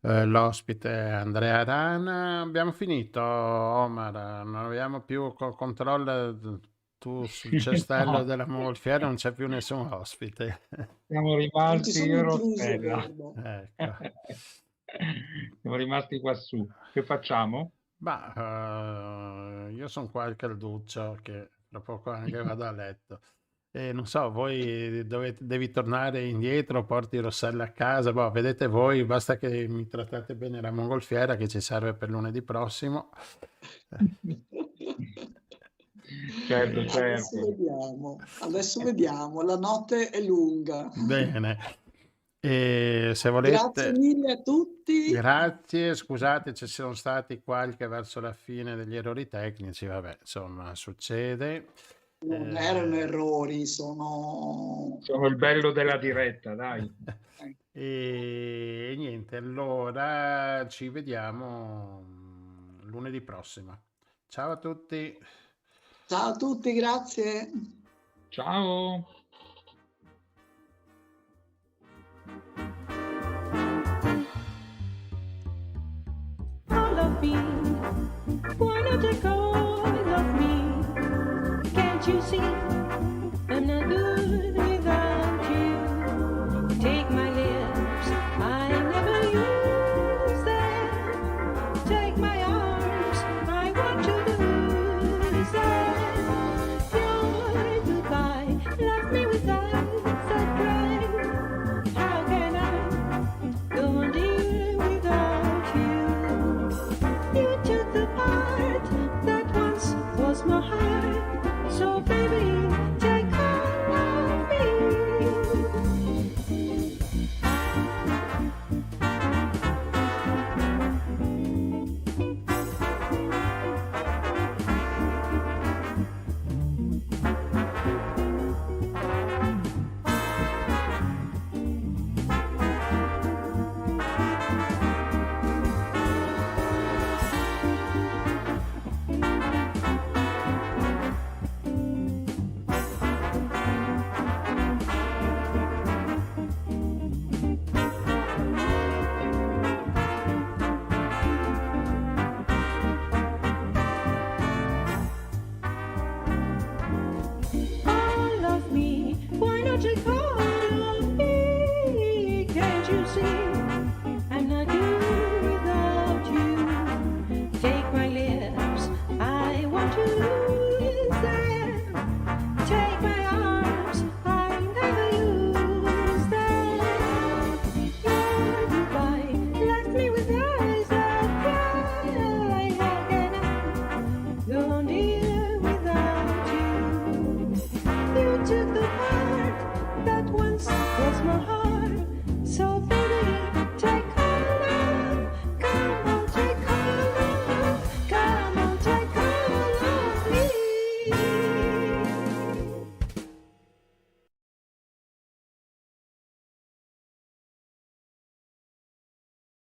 l'ospite Andrea Rana. Abbiamo finito, Omar, non abbiamo più controllo tu sul cestello della mongolfiera, non c'è più nessun ospite. Siamo rimasti io e Rossella. Ecco. Siamo rimasti qua su. Che facciamo? Io sono qua al calduccio che tra poco anche vado a letto. E non so, voi devi tornare indietro, porti Rossella a casa, vedete voi, basta che mi trattate bene la mongolfiera che ci serve per lunedì prossimo. Certo. Adesso vediamo, la notte è lunga. Bene. E se volete... Grazie mille a tutti. Grazie, scusate, ci sono stati qualche verso la fine degli errori tecnici, vabbè, insomma, succede. Non erano errori, sono il bello della diretta, dai. E niente, allora ci vediamo lunedì prossimo. Ciao a tutti. Ciao a tutti, grazie. Ciao. Love me, why not take all of me? Can't you see?